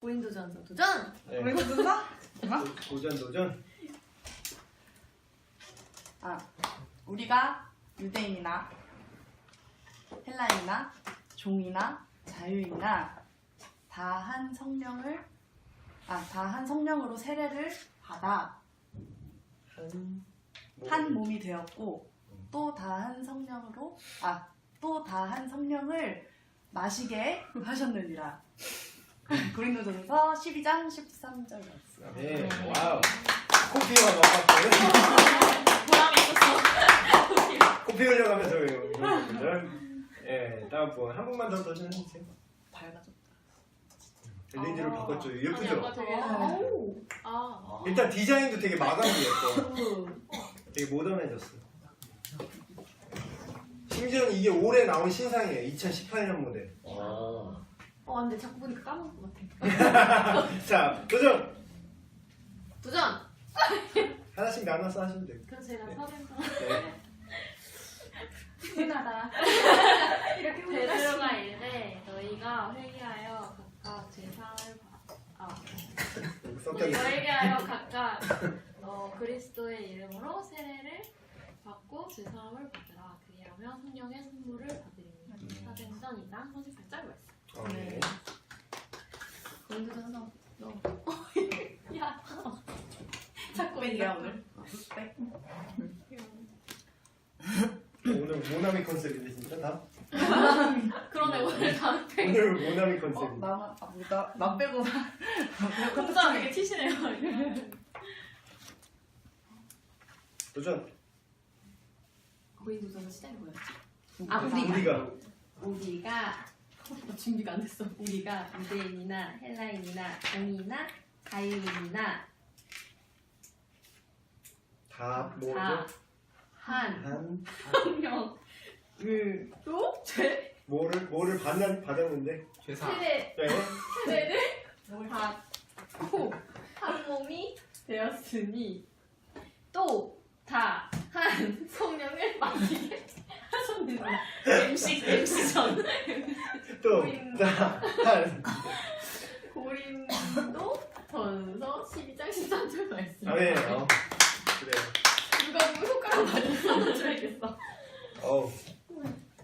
고인도전서 도전! 네. 도전. 우리가 유대인이나 헬라인이나 종이나 자유인이나 다 한 성령으로 세례를 받아 한 몸이 되었고 또 다 한 성령을 마시게 하셨느니라. 고린도전서 12장 13절 말씀. 네, 와우. 코피와 넣어봤어요. 보람이 있었어. 코피 흘려가면서 외우는. 예, 다음 분 한 분만 더 도전해주세요. 밝아졌다. 렌즈를 바꿨죠. 예쁘죠? 일단 디자인도 되게 마감이 예뻐. 되게 모던해졌어. 심지어는 이게 올해 나온 신상이에요. 2018년 모델. 근데 자꾸 보니까 까먹을 것 같아. 자, 도전! 도전! 하나씩 나눠서 하시면 돼요. 그럼 제가 서른서 네. 훈하다. 이렇게 베드로가 이르되 너희가 회개하여 각각 제사를 성격이. 회개하여 각각 그리스도의 이름으로 세례를 받고 제사함을 받으라. 그리하면 성령의 선물을 받으리니. 사도행전 2장 38절 말씀. 네. 고린도전서 야 자꾸 뺀이야 오늘. 오늘 모나미 컨셉인데 진짜 다? 그러네 오늘 다음 팩 오늘 모나미 컨셉인데. 나 빼고 혼자 되게 튀시네요. 도전! 고린도전서 시작이 뭐였지? 우리가 준비가 안 됐어. 우리가 유대인이나 헬라인이나 종이나 자유인이나 다 뭐죠? 한 한 성령으로 뭐를 받았는데? 세례를 네. 받고 한 몸이 되었으니 또 다 한 성령을 마시게 하셨느니라. MC 전 한 고린도전서 12장 13절 말씀. 네. 그래요. 누가 누구 손가락 많이 써줘야겠어.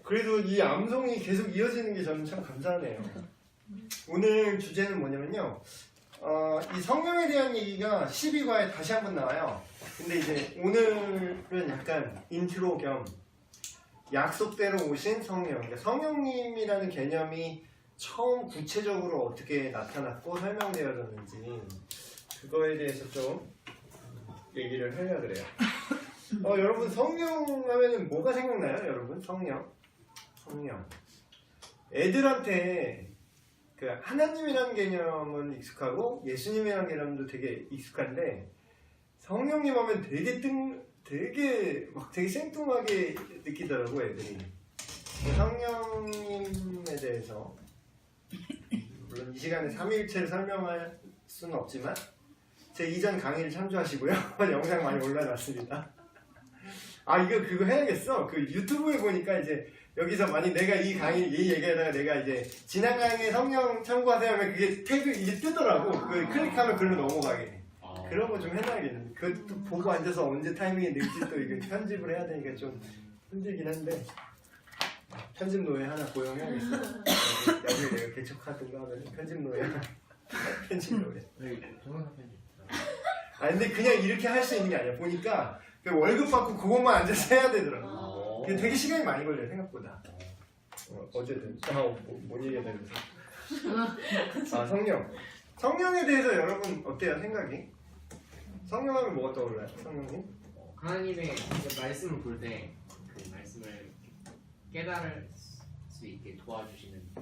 그래도 이 암송이 계속 이어지는 게 저는 참 감사하네요. 오늘 주제는 뭐냐면요. 이 성령에 대한 얘기가 12과에 다시 한번 나와요. 근데 이제 오늘은 약간 인트로 겸 약속대로 오신 성령. 그러니까 성령님이라는 개념이 처음 구체적으로 어떻게 나타났고 설명되어졌는지 그거에 대해서 좀 얘기를 하려고 그래요. 여러분 성령 하면은 뭐가 생각나요? 여러분 성령. 애들한테 그 하나님이라는 개념은 익숙하고 예수님이라는 개념도 되게 익숙한데 성령님 하면 되게 생뚱하게 느끼더라고 애들이. 성령님에 대해서 물론 이 시간에 삼위일체를 설명할 수는 없지만 제 이전 강의를 참조하시고요. 영상 많이 올라놨습니다. 그거 해야겠어. 그 유튜브에 보니까 이제 여기서 만약 내가 이 얘기하다가 내가 이제 지난 강의에 성령 참고하세요 하면 그게 태그 이게 뜨더라고. 그 클릭하면 글로 넘어가게. 그런 거 좀 해놔야겠는데. 그것도 보고 앉아서 언제 타이밍이 될지 또 이거 편집을 해야 되니까 좀 힘들긴 한데 편집 노예 하나 고용해야겠어. 나중에 내가 개척하든가 하면 편집 노예 편집 노예. 근데 그냥 이렇게 할 수 있는 게 아니야. 보니까 월급 받고 그것만 앉아서 해야 되더라고. 이게 되게 시간이 많이 걸려요 생각보다. 어쨌든 뭔 얘기해야 되면서 성령에 대해서 여러분 어때요 생각이? 성령하면 뭐가 떠올라요? 성령님? 하나님의 말씀을 볼 때 그 말씀을 깨달을 수 있게 도와주시는.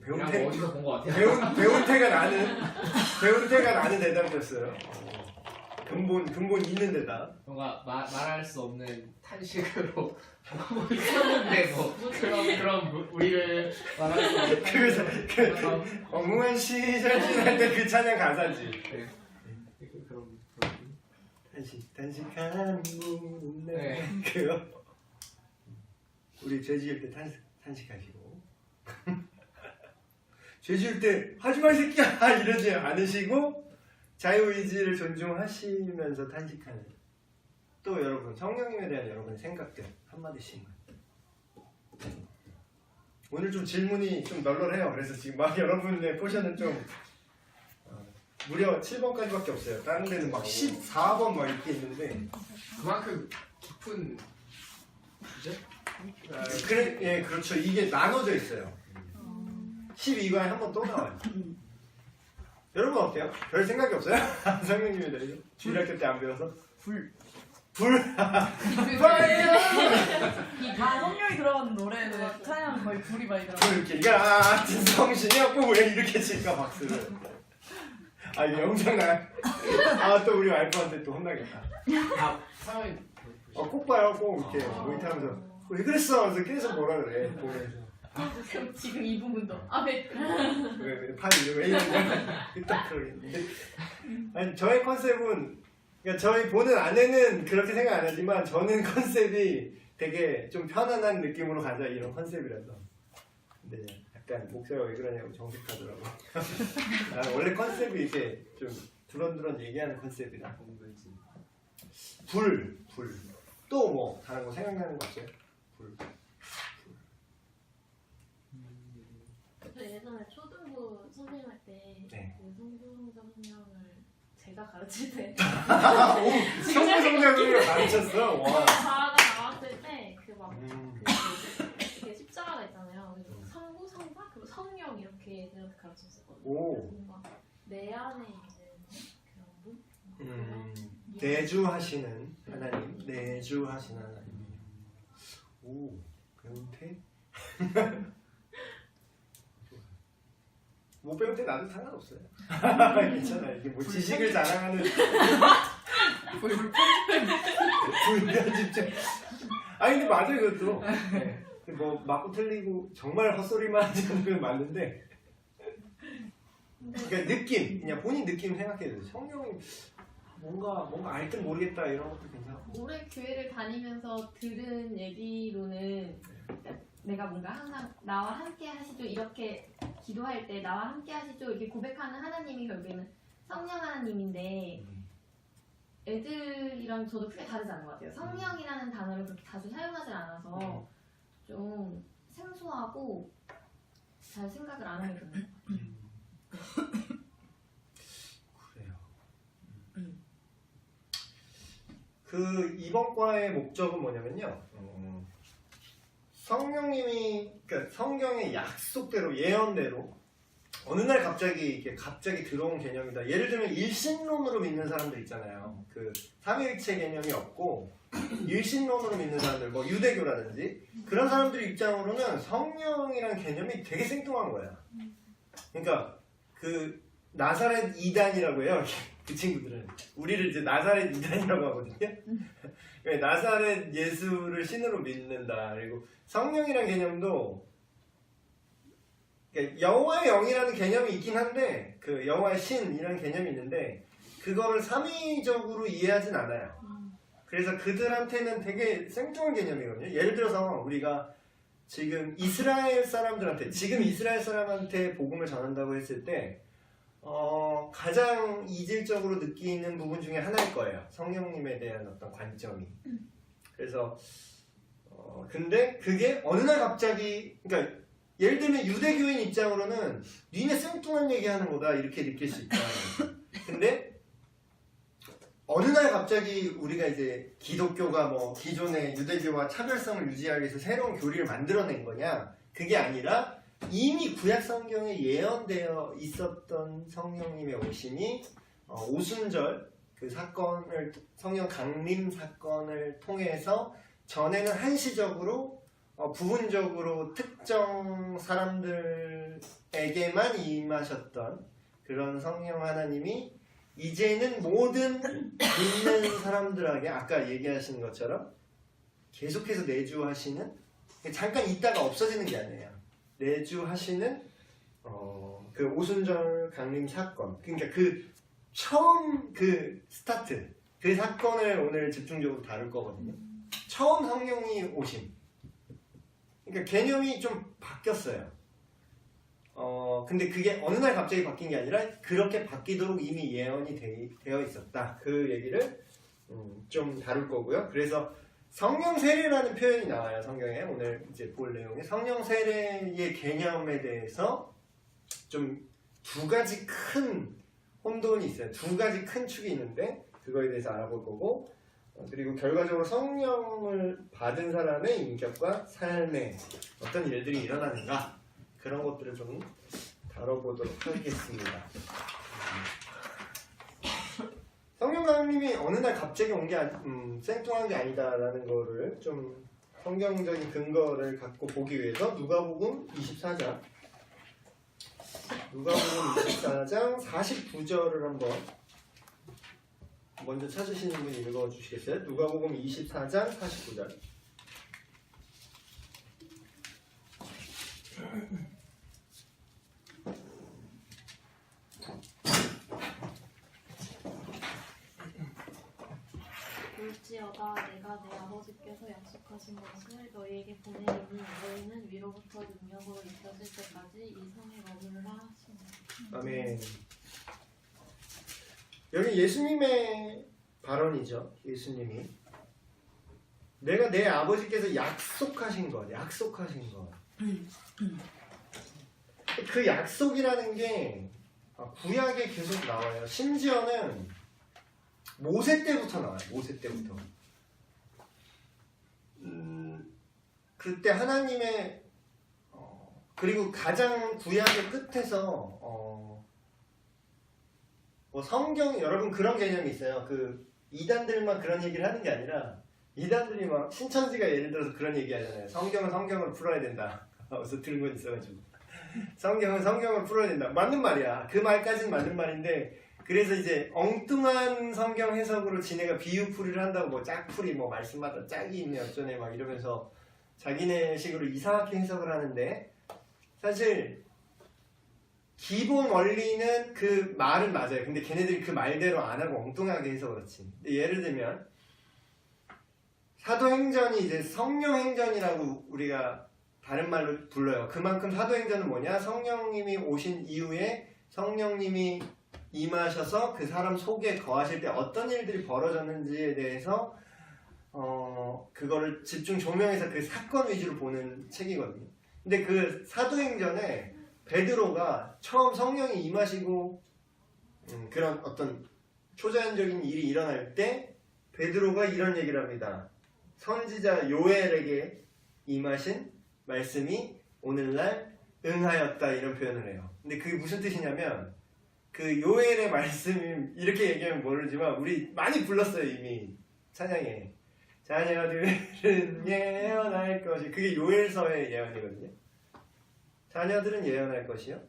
배운 어디서 본 것 같아요. 배운 태가 나는 대답이었어요. 근본 있는 데다. 뭔가 말할 수 없는 탄식으로 있었는데 그런 우리를 말할 수 없는 그래서 엉뚱한 시절 지날 때 그 찬양 가사지. 그런 탄식한 문은 네. 그거 우리 죄 지을 때 탄식하시고 죄 지을 때 하지마 이 새끼야 이러지 않으시고 자유의지를 존중하시면서 탄식하는 또 여러분 성령님에 대한 여러분의 생각들 한마디씩만. 오늘 좀 질문이 좀 널널해요. 그래서 지금 막 여러분의 포션은 좀 무려 7번까지밖에 없어요. 다른 데는 막 14번 막 이렇게 있는데 그만큼 깊은 주제? 그래, 예, 그렇죠. 이게 나눠져 있어요. 12과에 한 번 또 나와요. 여러분 어때요? 별 생각이 없어요? 성령님에 대해서? 주일학교 때 안 배워서? 불. 불! 다 성령이 들어가는 노래는 찬양 거의 불이 많이 들어가. 불길 같은 성신이었고 왜 이렇게 칠까 박수를. 아 이거 영상 나요? 아또 우리 와이프한테 또 혼나겠다. 상황이 꼭 봐요. 꼭 이렇게 모니터하면서 왜 그랬어? 그래서 계속 뭐라 그래. 보면서. 지금 이 부분도 네. 왜 팔이 왜 이러냐? 딱 그러겠는데. 아니 저의 컨셉은 그러니까 저희 보는 아내는 그렇게 생각 안 하지만 저는 컨셉이 되게 좀 편안한 느낌으로 가자 이런 컨셉이라서. 근데 약간 목소리가 왜 그러냐고 정색하더라고. 나는 원래 컨셉이 이렇게 좀 두런두런 얘기하는 컨셉이라. 불. 또 뭐 다른 거 생각나는 거 없어요? 불. 저 예전에 초등부 선생님할 때 네. 그 성부성자 성령을 제가 가르칠 때 성부성자를 가르쳤어. 와. 자아가 나왔을 때 그막 이렇게 십자가가 있잖아요. 그래서 성부성자 그리고 성령 이렇게 가르쳤었거든요. 오. 그래서 뭔가 내 안에 있는 그런 분. 내주하시는 하나님, 내주하시는 하나님. 오, 배운태? 못 배울 때 나도 상관없어요. 괜찮아. 이게 뭐 지식을 자랑하는 불편집중. 아니 근데 맞아요 그것도. 네. 뭐 맞고 틀리고 정말 헛소리만 하는 건 맞는데. 그러니까 느낌, 그냥 본인 느낌 생각해야 돼요. 성령이 뭔가 알 듯 모르겠다 이런 것도 괜찮고. 올해 교회를 다니면서 들은 얘기로는 내가 뭔가 항상 나와 함께 하시죠 이렇게 기도할 때 나와 함께 하시죠 이렇게 고백하는 하나님이 결국에는 성령 하나님인데 애들이랑 저도 크게 다르지 않은 것 같아요. 성령이라는 단어를 그렇게 자주 사용하지 않아서 좀 생소하고 잘 생각을 안 하게 되는 것 같아요. 그래요. 그 이번 과의 목적은 뭐냐면요. 성령님이 그러니까 성경의 약속대로 예언대로 어느 날 갑자기 들어온 개념이다. 예를 들면 일신론으로 믿는 사람들 있잖아요. 그 삼위일체 개념이 없고 일신론으로 믿는 사람들, 뭐 유대교라든지 그런 사람들 입장으로는 성령이라는 개념이 되게 생뚱한 거야. 그러니까 그 나사렛 이단이라고 해요. 그 친구들은 우리를 이제 나사렛 이단이라고 하거든요. 나사렛 예수를 신으로 믿는다. 그리고 성령이라는 개념도 그러니까 여호와의 영이라는 개념이 있긴 한데 그 여호와의 신이라는 개념이 있는데 그거를 삼위적으로 이해하진 않아요. 그래서 그들한테는 되게 생뚱한 개념이거든요. 예를 들어서 우리가 지금 이스라엘 사람한테 복음을 전한다고 했을 때 가장 이질적으로 느끼는 부분 중에 하나일 거예요. 성령님에 대한 어떤 관점이. 그래서 근데 그게 어느 날 갑자기 그러니까 예를 들면 유대교인 입장으로는 니네 생뚱한 얘기하는 거다 이렇게 느낄 수 있다. 근데 어느 날 갑자기 우리가 이제 기독교가 뭐 기존의 유대교와 차별성을 유지하기 위해서 새로운 교리를 만들어낸 거냐? 그게 아니라 이미 구약 성경에 예언되어 있었던 성령님의 오심이 오순절 그 사건을 성령 강림 사건을 통해서 전에는 한시적으로 부분적으로 특정 사람들에게만 임하셨던 그런 성령 하나님이 이제는 모든 믿는 사람들에게 아까 얘기하신 것처럼 계속해서 내주하시는 잠깐 있다가 없어지는 게 아니에요. 내주하시는 그 오순절 강림 사건 그러니까 그 처음 그 스타트 그 사건을 오늘 집중적으로 다룰 거거든요. 처음 성령이 오심 그러니까 개념이 좀 바뀌었어요. 근데 그게 어느 날 갑자기 바뀐 게 아니라 그렇게 바뀌도록 이미 예언이 되어 있었다. 그 얘기를 좀 다룰 거고요. 그래서 성령 세례라는 표현이 나와요. 성경에 오늘 이제 볼 내용에 성령 세례의 개념에 대해서 좀 두 가지 큰 혼돈이 있어요. 두 가지 큰 축이 있는데 그거에 대해서 알아볼 거고 그리고 결과적으로 성령을 받은 사람의 인격과 삶에 어떤 일들이 일어나는가 그런 것들을 좀 다뤄보도록 하겠습니다. 성령 강림이 어느 날 갑자기 온 게 생뚱한 게 아니다라는 거를 좀 성경적인 근거를 갖고 보기 위해서 누가복음 24장 49절을 한번 먼저 찾으시는 분이 읽어주시겠어요? 누가복음 24장 49절. 볼지어다 내가 내 아버지께서 약속하신 것을 너희에게 보내리니 너희는 위로부터 능력으로 입혀질 때까지 이 성에 머무르라 하시니. 아멘. 여기 예수님의 발언이죠. 예수님이 내가 내 아버지께서 약속하신 것. 그 약속이라는 게 구약에 계속 나와요. 심지어는 모세 때부터 나와요. 모세 때부터. 그때 하나님의 그리고 가장 구약의 끝에서 뭐 성경 여러분 그런 개념이 있어요. 그 이단들만 그런 얘기를 하는 게 아니라 이단들이 막 신천지가 예를 들어서 그런 얘기 하잖아요. 성경은 성경을 풀어야 된다. 어디서 들은 건 있어가지고 성경은 성경을 풀어야 된다. 맞는 말이야. 그 말까지는 맞는 말인데 그래서 이제 엉뚱한 성경 해석으로 지네가 비유풀이를 한다고 뭐 짝풀이 뭐 말씀마다 짝이 있네 어쩌네 막 이러면서 자기네 식으로 이상하게 해석을 하는데 사실 기본 원리는 그 말은 맞아요. 근데 걔네들이 그 말대로 안 하고 엉뚱하게 해서 그렇지. 근데 예를 들면 사도행전이 이제 성령행전이라고 우리가 다른 말로 불러요. 그만큼 사도행전은 뭐냐? 성령님이 오신 이후에 성령님이 임하셔서 그 사람 속에 거하실 때 어떤 일들이 벌어졌는지에 대해서 그거를 집중 조명해서 그 사건 위주로 보는 책이거든요. 근데 그 사도행전에 베드로가 처음 성령이 임하시고 그런 어떤 초자연적인 일이 일어날 때 베드로가 이런 얘기를 합니다. 선지자 요엘에게 임하신 말씀이 오늘날 응하였다 이런 표현을 해요. 근데 그게 무슨 뜻이냐면 그 요엘의 말씀이 이렇게 얘기하면 모르지만 우리 많이 불렀어요 이미 찬양에 자녀들은 예언할 것이 그게 요엘서의 예언이거든요. 자녀들은 예언할 것이요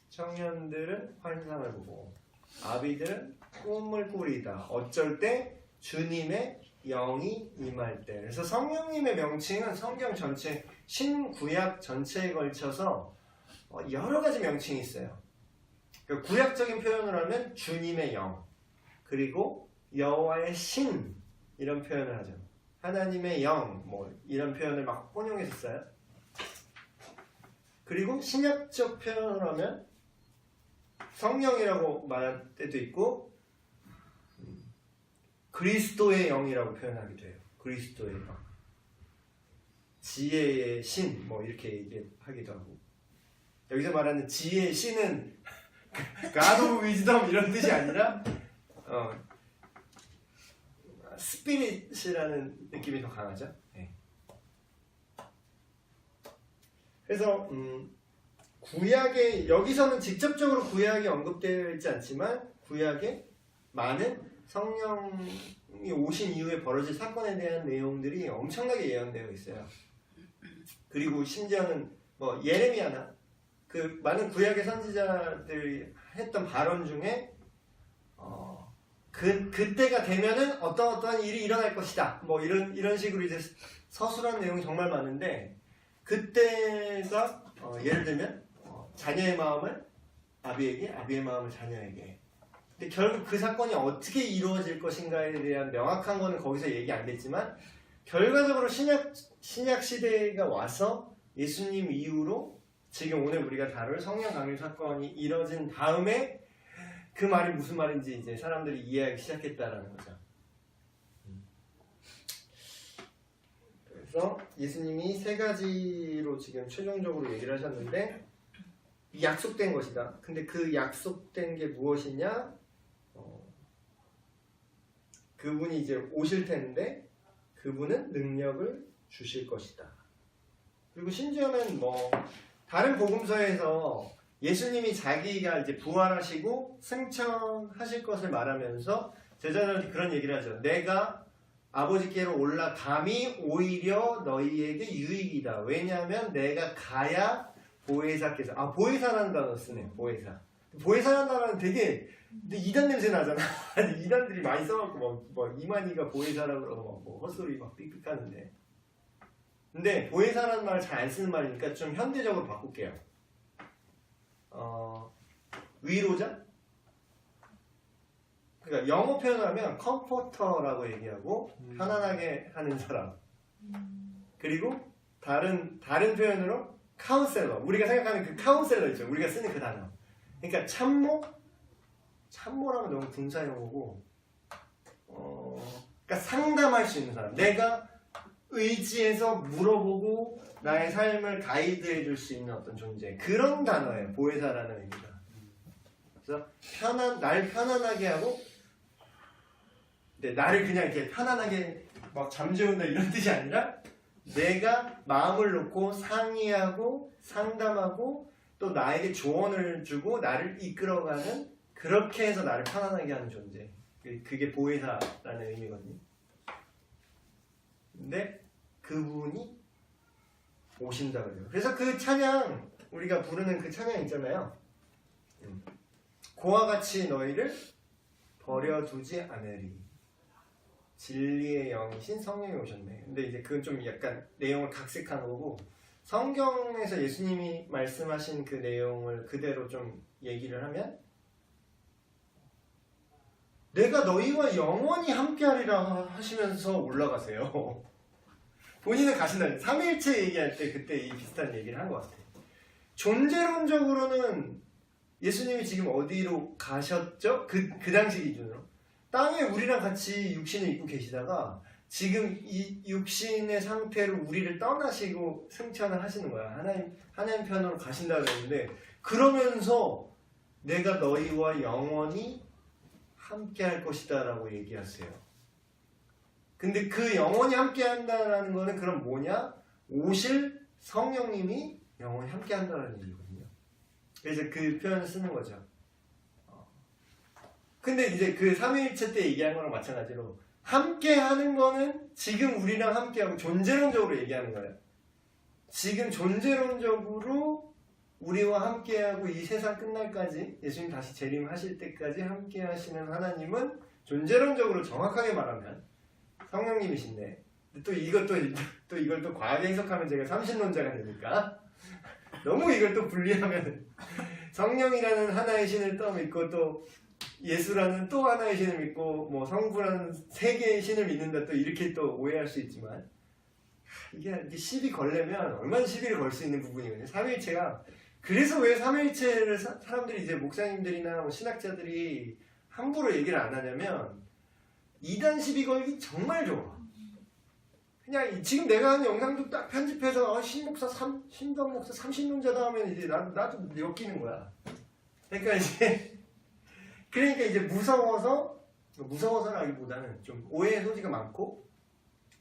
청년들은 환상을 보고 아비들은 꿈을 꾸리다 어쩔 때 주님의 영이 임할 때. 그래서 성령님의 명칭은 성경 전체 신구약 전체에 걸쳐서 여러 가지 명칭이 있어요. 구약적인 표현을 하면 주님의 영 그리고 여호와의 신 이런 표현을 하죠. 하나님의 영 뭐 이런 표현을 막 혼용해서 써요. 그리고 신약적 표현을 하면 성령이라고 말할 때도 있고 그리스도의 영이라고 표현하기도 해요. 그리스도의 영 지혜의 신 뭐 이렇게 얘기하기도 하고 여기서 말하는 지혜의 신은 God of Wisdom 이런 뜻이 아니라 스피릿이라는 느낌이 더 강하죠. 네. 그래서 구약에 여기서는 직접적으로 구약이 언급되어 있지 않지만 구약에 많은 성령이 오신 이후에 벌어질 사건에 대한 내용들이 엄청나게 예언되어 있어요. 그리고 심지어는 뭐 예레미야나 그 많은 구약의 선지자들이 했던 발언 중에 그때가 되면은 어떤 일이 일어날 것이다. 뭐 이런 식으로 이제 서술한 내용이 정말 많은데 그때가 예를 들면 자녀의 마음을 아비에게, 아비의 마음을 자녀에게. 근데 결국 그 사건이 어떻게 이루어질 것인가에 대한 명확한 거는 거기서 얘기 안 됐지만 결과적으로 신약 시대가 와서 예수님 이후로 지금 오늘 우리가 다룰 성령 강림 사건이 이뤄진 다음에 그 말이 무슨 말인지 이제 사람들이 이해하기 시작했다라는 거죠. 그래서 예수님이 세 가지로 지금 최종적으로 얘기를 하셨는데 약속된 것이다. 근데 그 약속된 게 무엇이냐? 그분이 이제 오실 텐데 그분은 능력을 주실 것이다. 그리고 심지어는 뭐 다른 복음서에서 예수님이 자기가 이제 부활하시고 승천하실 것을 말하면서 제자들한테 그런 얘기를 하죠. 내가 아버지께로 올라감이 오히려 너희에게 유익이다. 왜냐하면 내가 가야 보혜사께서 보혜사라는 단어 쓰네. 보혜사라는 단어는 되게 근데 이단 냄새 나잖아. 아니, 이단들이 많이 써갖고 뭐 이만희가 보혜사라고 그러고 뭐 헛소리 막 삑삑하는데. 근데 보혜사라는 말을 잘 안 쓰는 말이니까 좀 현대적으로 바꿀게요. 위로자? 그러니까 영어 표현하면 컴포터라고 얘기하고 편안하게 하는 사람. 그리고 다른 표현으로 카운셀러. 우리가 생각하는 그 카운셀러 있죠. 우리가 쓰는 그 단어. 그러니까 참모라면 너무 군사 용어고, 그러니까 상담할 수 있는 사람. 내가 의지해서 물어보고 나의 삶을 가이드해 줄 수 있는 어떤 존재. 그런 단어예요. 보혜사라는 의미가. 그래서 날 편안하게 하고, 근데 나를 그냥 이렇게 편안하게 막 잠재운다 이런 뜻이 아니라 내가 마음을 놓고 상의하고 상담하고 또 나에게 조언을 주고 나를 이끌어가는 그렇게 해서 나를 편안하게 하는 존재. 그게 보혜사라는 의미거든요. 근데 그분이 오신다 그래요. 그래서 그 찬양 우리가 부르는 그 찬양 있잖아요. 고와 같이 너희를 버려두지 않으리. 진리의 영이신 성령이 오셨네. 근데 이제 그건 좀 약간 내용을 각색한 거고 성경에서 예수님이 말씀하신 그 내용을 그대로 좀 얘기를 하면 내가 너희와 영원히 함께하리라 하시면서 올라가세요. 본인은 가신다. 삼위일체 얘기할 때 그때 이 비슷한 얘기를 한 것 같아요. 존재론적으로는 예수님이 지금 어디로 가셨죠? 그 당시 기준으로 땅에 우리랑 같이 육신을 입고 계시다가 지금 이 육신의 상태로 우리를 떠나시고 승천을 하시는 거야. 하나님 편으로 가신다고 했는데 그러면서 내가 너희와 영원히 함께 할 것이다 라고 얘기하세요. 근데 그 영원히 함께 한다라는 거는 그럼 뭐냐? 오실 성령님이 영원히 함께 한다는 얘기거든요. 그래서 그 표현을 쓰는 거죠. 근데 이제 그 삼위일체 때 얘기한 거랑 마찬가지로 함께 하는 거는 지금 우리랑 함께하고 존재론적으로 얘기하는 거예요. 지금 존재론적으로 우리와 함께하고 이 세상 끝날까지 예수님 다시 재림하실 때까지 함께 하시는 하나님은 존재론적으로 정확하게 말하면 성령님이신데 또 이걸 또 과하게 해석하면 제가 삼신론자가 되니까 너무 이걸 또 분리하면 성령이라는 하나의 신을 또 믿고 또 예수라는 또 하나의 신을 믿고 뭐 성부라는 세 개의 신을 믿는다 또 이렇게 또 오해할 수 있지만 이게 시비 걸려면 얼마나 시비를 걸 수 있는 부분이거든요. 삼위일체가 그래서 왜 삼위일체를 사람들이 이제 목사님들이나 뭐 신학자들이 함부로 얘기를 안 하냐면 이단 시비 걸기 정말 좋아. 그냥 지금 내가 하는 영상도 딱 편집해서 신덕목사 30년자다 하면 이제 나도 엮이는 거야. 그러니까 이제 무서워서라기보다는 좀 오해의 소지가 많고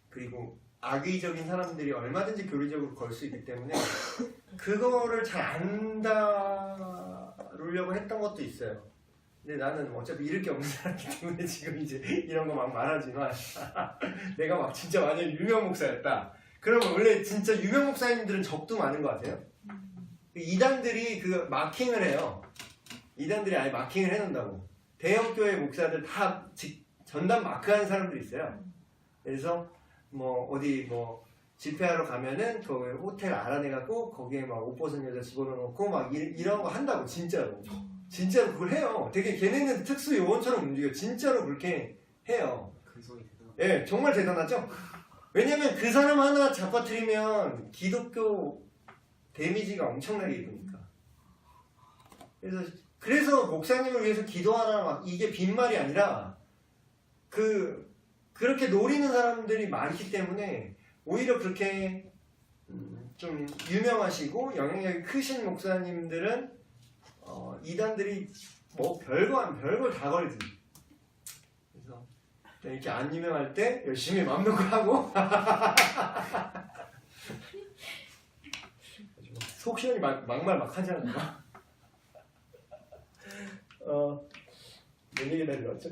그리고 악의적인 사람들이 얼마든지 교리적으로 걸 수 있기 때문에 그거를 잘 안 다루려고 했던 것도 있어요. 근데 나는 어차피 잃을 게 없는 사람이기 때문에 지금 이제 이런 거 막 말하지만 내가 막 진짜 완전 유명 목사였다. 그러면 원래 진짜 유명 목사님들은 적도 많은 거 아세요? 이단들이 그 마킹을 해요. 이단들이 아예 마킹을 해놓는다고. 대형 교회 목사들 다 전담 마크하는 사람들이 있어요. 그래서 뭐 어디 뭐 집회하러 가면은 그 호텔 알아내갖고 거기에 막 옷 벗은 여자 집어넣고 막 이런 거 한다고 진짜로 그걸 해요. 되게 걔네는 특수 요원처럼 움직여. 진짜로 그렇게 해요. 근성이 대단하다. 예, 정말 대단하죠. 왜냐면 그 사람 하나 잡아뜨리면 기독교 데미지가 엄청나게 입으니까. 그래서 목사님을 위해서 기도하라 막 이게 빈말이 아니라 그렇게 노리는 사람들이 많기 때문에 오히려 그렇게 좀 유명하시고 영향력이 크신 목사님들은 이단들이 뭐 별걸 다 걸지. 그래서 이렇게 안 유명할 때 열심히 맘 놓고 하고 속 시원히 막말 막 하지 않나? 몇 얘기 내려왔죠?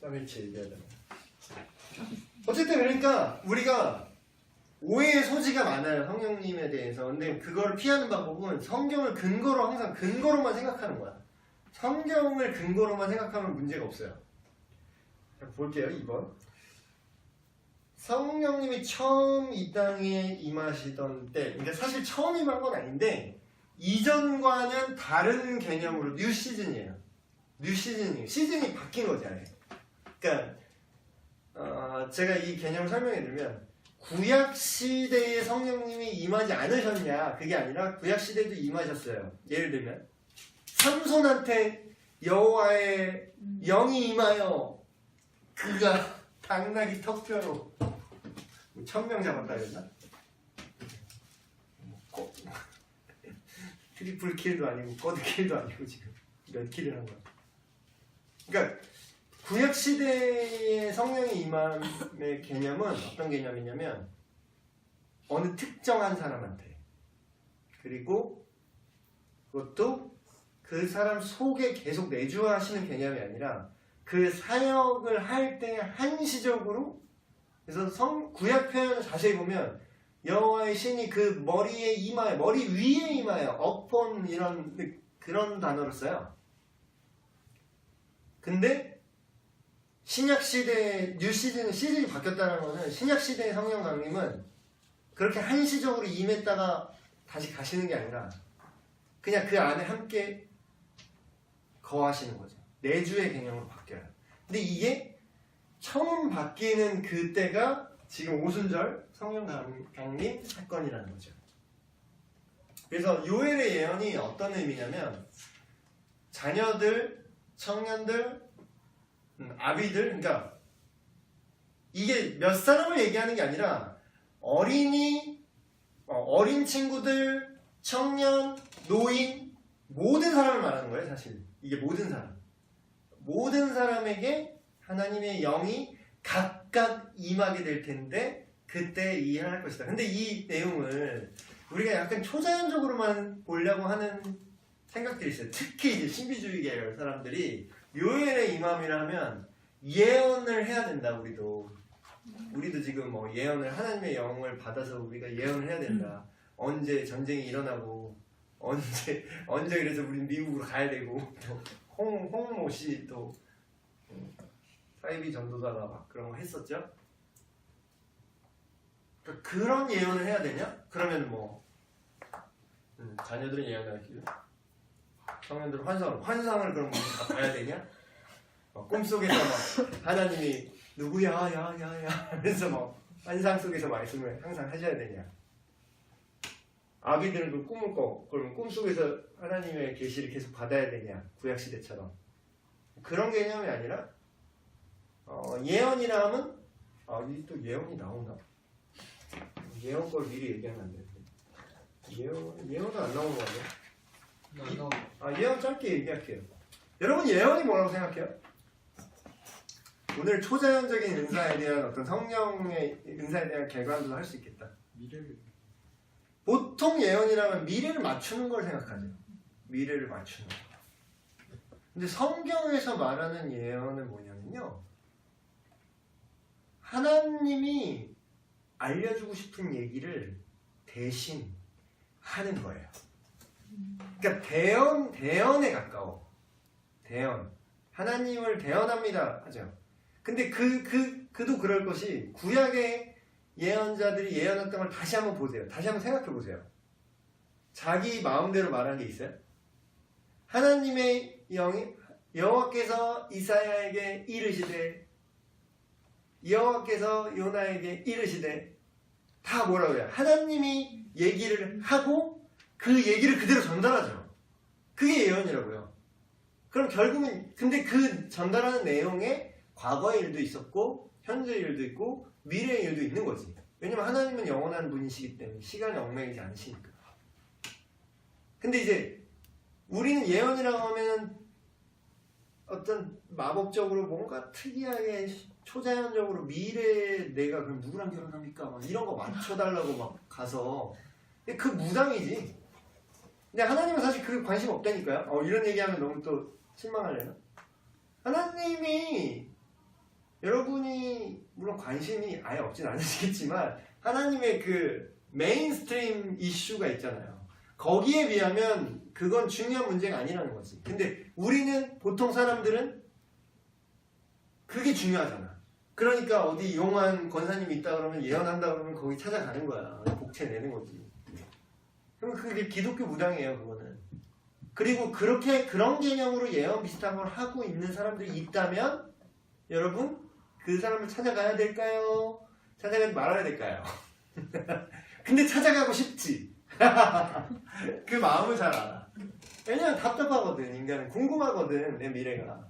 3일치 얘기하잖아. 어쨌든 그러니까 우리가 오해의 소지가 많아요, 성령님에 대해서. 근데 그거를 피하는 방법은 성경을 근거로 항상 근거로만 생각하는 거야. 성경을 근거로만 생각하면 문제가 없어요. 자, 볼게요. 2번. 성령님이 처음 이 땅에 임하시던 때, 그러니까 사실 처음 임한 건 아닌데 이전과는 다른 개념으로 뉴 시즌이에요. 뉴 시즌이에요. 시즌이 바뀐 거지 아예. 그러니까 제가 이 개념을 설명해 드리면 구약 시대에 성령님이 임하지 않으셨냐 그게 아니라 구약 시대도 임하셨어요. 예를 들면 삼손한테 여호와의 영이 임하여 그가 당나귀 턱뼈로 1000명 잡았다 그랬나? 트리플 킬도 아니고 쿼드 킬도 아니고 지금 몇 킬을 한 거야. 그러니까 구약 시대의 성령의 임함의 개념은 어떤 개념이냐면 어느 특정한 사람한테, 그리고 그것도 그 사람 속에 계속 내주하시는 개념이 아니라 그 사역을 할 때 한시적으로. 그래서 구약 표현을 자세히 보면 여호와의 신이 그 머리에 임하여, 머리 위에 임하여, upon 이런 그런 단어를 써요. 근데 신약시대, 뉴시즌, 시즌이 바뀌었다는 것은 신약시대의 성령 강림은 그렇게 한시적으로 임했다가 다시 가시는 게 아니라 그냥 그 안에 함께 거하시는 거죠. 내주의 개념으로 바뀌어요. 근데 이게 처음 바뀌는 그때가 지금 오순절 성령 강림 사건이라는 거죠. 그래서 요엘의 예언이 어떤 의미냐면 자녀들, 청년들, 아비들, 그러니까 이게 몇 사람을 얘기하는 게 아니라 어린이, 어린 친구들, 청년, 노인, 모든 사람을 말하는 거예요. 사실 이게 모든 사람에게 하나님의 영이 각각 임하게 될 텐데 그때 이해할 것이다. 근데 이 내용을 우리가 약간 초자연적으로만 보려고 하는 생각들이 있어요. 특히 이제 신비주의 계열 사람들이 요엘의 임함이라 하면 예언을 해야 된다. 우리도 지금 뭐 예언을, 하나님의 영을 받아서 우리가 예언을 해야 된다. 언제 전쟁이 일어나고 언제 이래서 우린 미국으로 가야 되고, 또 홍모 씨 또 사이비 전도사가 막 그런 거 했었죠. 그러니까 그런 예언을 해야 되냐? 그러면 뭐 자녀들은 예언하기로, 청년들은 환상을 그럼 다 봐야 되냐? 꿈속에서 막 하나님이 누구야 야야야 하면서 막 환상 속에서 말씀을 항상 하셔야 되냐? 아기들은 그 꿈을 꿔, 그럼 꿈속에서 하나님의 계시를 계속 받아야 되냐? 구약시대처럼. 그런 개념이 아니라 예언이라 하면 이 또 예언이 나오나? 예언 걸 미리 얘기하면 안 되는데 예언은 안 나오는 거 아니야? 예언 짧게 얘기할게요. 여러분 예언이 뭐라고 생각해요? 오늘 초자연적인 은사에 대한 어떤 성령의 은사에 대한 개관도 할 수 있겠다. 미래를. 보통 예언이라면 미래를 맞추는 걸 생각하죠. 미래를 맞추는 거. 근데 성경에서 말하는 예언은 뭐냐면요, 하나님이 알려주고 싶은 얘기를 대신 하는 거예요. 그러니까 대언에 가까워. 대언. 하나님을 대언합니다 하죠. 근데 그도 그럴 것이, 구약의 예언자들이 예언했던 걸 다시 한번 보세요. 다시 한번 생각해 보세요. 자기 마음대로 말한 게 있어요? 하나님의 영이 여호와께서 이사야에게 이르시되, 여호와께서 요나에게 이르시되, 다 뭐라고 해요? 하나님이 얘기를 하고 그 얘기를 그대로 전달하죠. 그게 예언이라고요. 그럼 결국은 근데 그 전달하는 내용에 과거의 일도 있었고 현재의 일도 있고 미래의 일도 있는 거지. 왜냐면 하나님은 영원한 분이시기 때문에 시간이 얽매이지 않으시니까. 근데 이제 우리는 예언이라고 하면 어떤 마법적으로 뭔가 특이하게 초자연적으로 미래에 내가 그럼 누구랑 결혼합니까? 막 이런 거 맞춰달라고 막 가서 그 무당이지. 근데 하나님은 사실 그 관심 없다니까요. 이런 얘기하면 너무 또 실망하려나? 하나님이 여러분이 물론 관심이 아예 없진 않으시겠지만 하나님의 그 메인스트림 이슈가 있잖아요. 거기에 비하면 그건 중요한 문제가 아니라는 거지. 근데 우리는 보통 사람들은 그게 중요하잖아. 그러니까 어디 용한 권사님이 있다 그러면 예언한다 그러면 거기 찾아가는 거야. 복채 내는 거지. 그럼 그게 기독교 무당이에요, 그거는. 그리고 그렇게 그런 개념으로 예언 비슷한 걸 하고 있는 사람들이 있다면 여러분 그 사람을 찾아가야 될까요? 찾아가지 말아야 될까요? 근데 찾아가고 싶지. 그 마음을 잘 알아. 왜냐면 답답하거든. 인간은 궁금하거든. 내 미래가.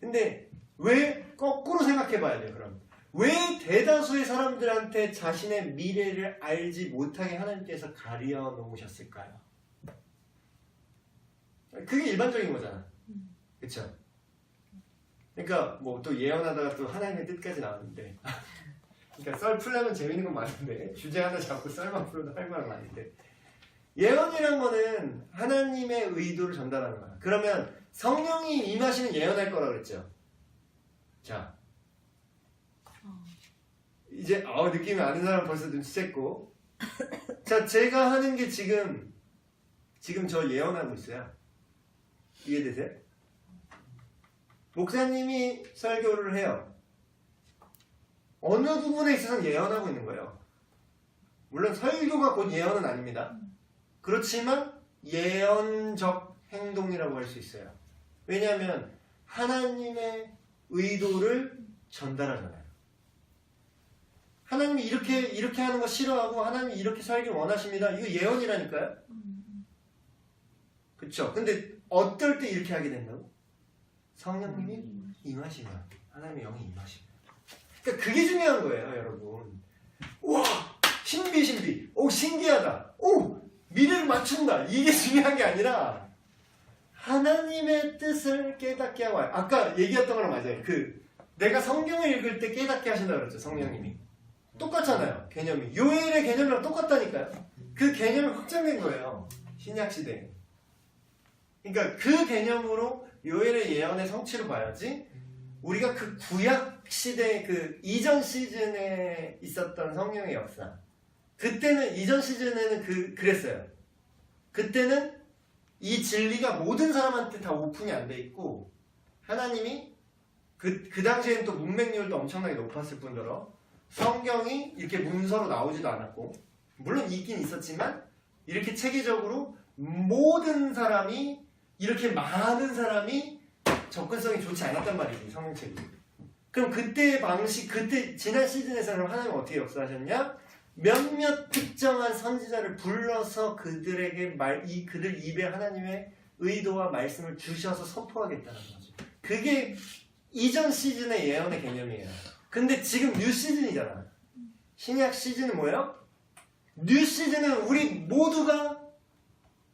근데 왜 거꾸로 생각해봐야 돼. 그럼 왜 대다수의 사람들한테 자신의 미래를 알지 못하게 하나님께서 가려 놓으셨을까요? 그게 일반적인 거잖아. 그쵸? 그러니까 뭐 또 예언하다가 또 하나님의 뜻까지 나왔는데 그러니까 썰 풀려면 재밌는 건 많은데 주제 하나 잡고 썰만 풀어도 할 말은 많은데 예언이란 거는 하나님의 의도를 전달하는 거야. 그러면 성령이 임하시면 예언할 거라 그랬죠. 자 이제 느낌이 아는 사람 벌써 눈치챘고 자 제가 하는 게 지금 저 예언하고 있어요. 이해되세요? 목사님이 설교를 해요. 어느 부분에 있어서는 예언하고 있는 거예요. 물론 설교가 곧 예언은 아닙니다. 그렇지만 예언적 행동이라고 할 수 있어요. 왜냐하면 하나님의 의도를 전달하잖아요. 하나님이 이렇게 하는 거 싫어하고 하나님이 이렇게 살길 원하십니다. 이거 예언이라니까요. 그쵸? 근데 어떨 때 이렇게 하게 된다고? 성령님이 임하시면 하나님의 영이 임하시면 그러니까 그게 중요한 거예요 여러분. 우와 신비 오 신기하다 오 미래를 맞춘다 이게 중요한 게 아니라 하나님의 뜻을 깨닫게 하고 아까 얘기했던 거랑 맞아요. 내가 성경을 읽을 때 깨닫게 하신다고 그랬죠. 성령님이 똑같잖아요. 개념이 요엘의 개념이랑 똑같다니까요. 그 개념이 확장된 거예요. 신약시대에. 그러니까 그 개념으로 요엘의 예언의 성취를 봐야지 우리가 그 구약 시대 그 이전 시즌에 있었던 성령의 역사 그때는 이전 시즌에는 그랬어요. 그때는 이 진리가 모든 사람한테 다 오픈이 안 돼 있고 하나님이 그 당시에는 또 문맹률도 엄청나게 높았을 뿐더러 성경이 이렇게 문서로 나오지도 않았고 물론 있긴 있었지만 이렇게 체계적으로 모든 사람이 이렇게 많은 사람이 접근성이 좋지 않았단 말이지 성경책이. 그럼 그때의 방식 그때 지난 시즌에서는 하나님은 어떻게 역사하셨냐? 몇몇 특정한 선지자를 불러서 그들에게 그들 입에 하나님의 의도와 말씀을 주셔서 선포하겠다는 거죠. 그게 이전 시즌의 예언의 개념이에요. 근데 지금 뉴 시즌이잖아. 신약 시즌은 뭐예요? 뉴 시즌은 우리 모두가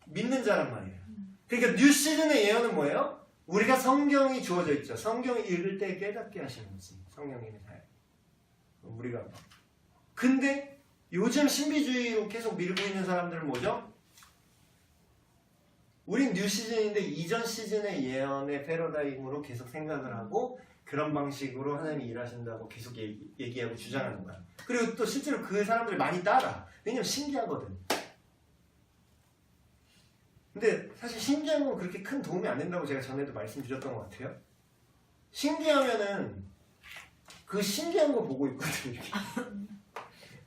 믿는 자란 말이에요. 그러니까 뉴 시즌의 예언은 뭐예요? 우리가 성경이 주어져 있죠. 성경을 읽을 때 깨닫게 하시는 거지. 성령님의 사역. 우리가. 근데 요즘 신비주의로 계속 밀고 있는 사람들은 뭐죠? 우린 뉴 시즌인데 이전 시즌의 예언의 패러다임으로 계속 생각을 하고 그런 방식으로 하나님이 일하신다고 계속 얘기하고 주장하는 거야. 그리고 또 실제로 그 사람들이 많이 따라. 왜냐면 신기하거든. 근데 사실 신기한 건 그렇게 큰 도움이 안 된다고 제가 전에도 말씀드렸던 것 같아요. 신기하면은 그 신기한 거 보고 있거든요.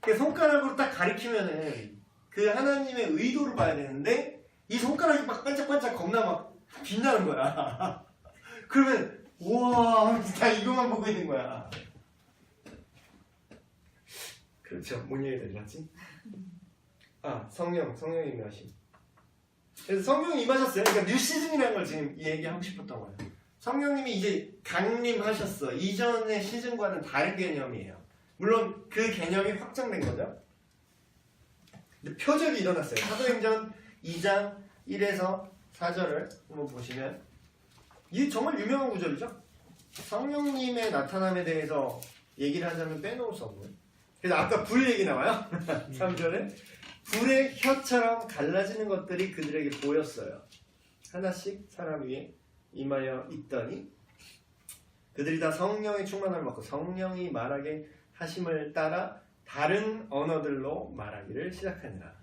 이렇게 손가락으로 딱 가리키면은 그 하나님의 의도를 봐야 되는데 이 손가락이 막 반짝반짝 겁나 막 빛나는 거야. 그러면 우와 다 이거만 보고 있는 거야. 그렇죠. 뭔 얘기 들렸지? 아, 성령이 임하심. 그래서 성령이 임하셨어요. 그러니까 뉴 시즌이라는 걸 지금 얘기하고 싶었던 거예요. 성령님이 이제 강림하셨어. 이전의 시즌과는 다른 개념이에요. 물론 그 개념이 확장된 거죠. 근데 표적이 일어났어요. 사도행전 2장 1에서 4절을 한번 보시면 이게 정말 유명한 구절이죠. 성령님의 나타남에 대해서 얘기를 하자면 빼놓을 수 없는. 그래서 아까 불 얘기 나와요. 3절에 불의 혀처럼 갈라지는 것들이 그들에게 보였어요. 하나씩 사람 위에 임하여 있더니 그들이 다 성령의 충만함을 받고 성령이 말하게 하심을 따라 다른 언어들로 말하기를 시작하니라.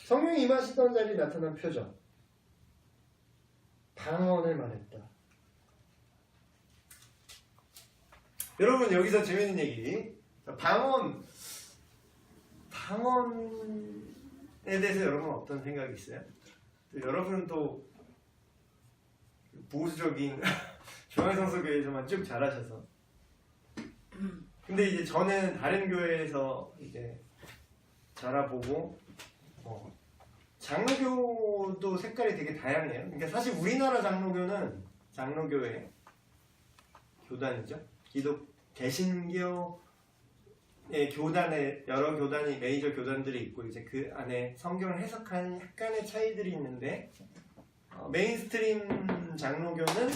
성령이 임하시던 자리에 나타난 표적. 방언을 말했다. 여러분 여기서 재밌는 얘기. 방언에 대해서 여러분 어떤 생각이 있어요? 여러분은 또 보수적인 중앙성서교회에서만 쭉 자라셔서. 근데 이제 저는 다른 교회에서 이제 자라보고 장로교도 색깔이 되게 다양해요. 그러니까 사실 우리나라 장로교회 교단이죠. 개신교의 교단에 여러 교단이 메이저 교단들이 있고 이제 그 안에 성경을 해석하는 약간의 차이들이 있는데 메인스트림 장로교는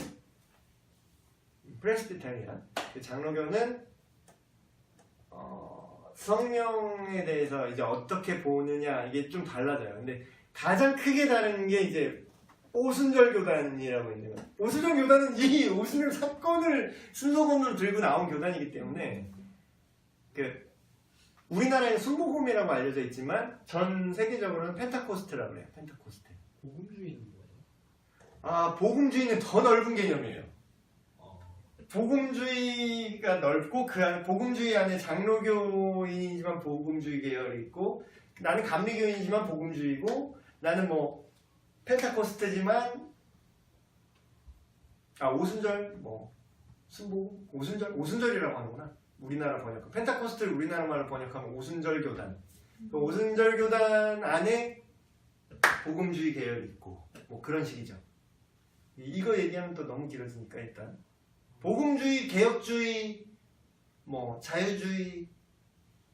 프레스비테리안 그 장로교는 성령에 대해서 이제 어떻게 보느냐 이게 좀 달라져요. 근데 가장 크게 다른 게 이제 오순절 교단이라고 있는 거예요. 오순절 교단은 이 오순절 사건을 순서건으로 들고 나온 교단이기 때문에 우리나라에 순복음이라고 알려져 있지만 전 세계적으로는 펜타코스트라고 해요. 펜타코스트. 복음주의는 뭐예요? 아, 복음주의는 더 넓은 개념이에요. 복음주의가 넓고 그 안에 복음주의 안에 장로교인이지만 복음주의 계열이 있고 나는 감리교인이지만 복음주의고 나는 뭐 펜타코스트지만 오순절 순복음 오순절이라고 하는구나. 우리나라 번역 펜타코스트를 우리나라 말로 번역하면 오순절 교단. 그 오순절 교단 안에 복음주의 계열이 있고 뭐 그런 식이죠. 이거 얘기하면 또 너무 길어지니까 일단 복음주의, 개혁주의, 뭐 자유주의,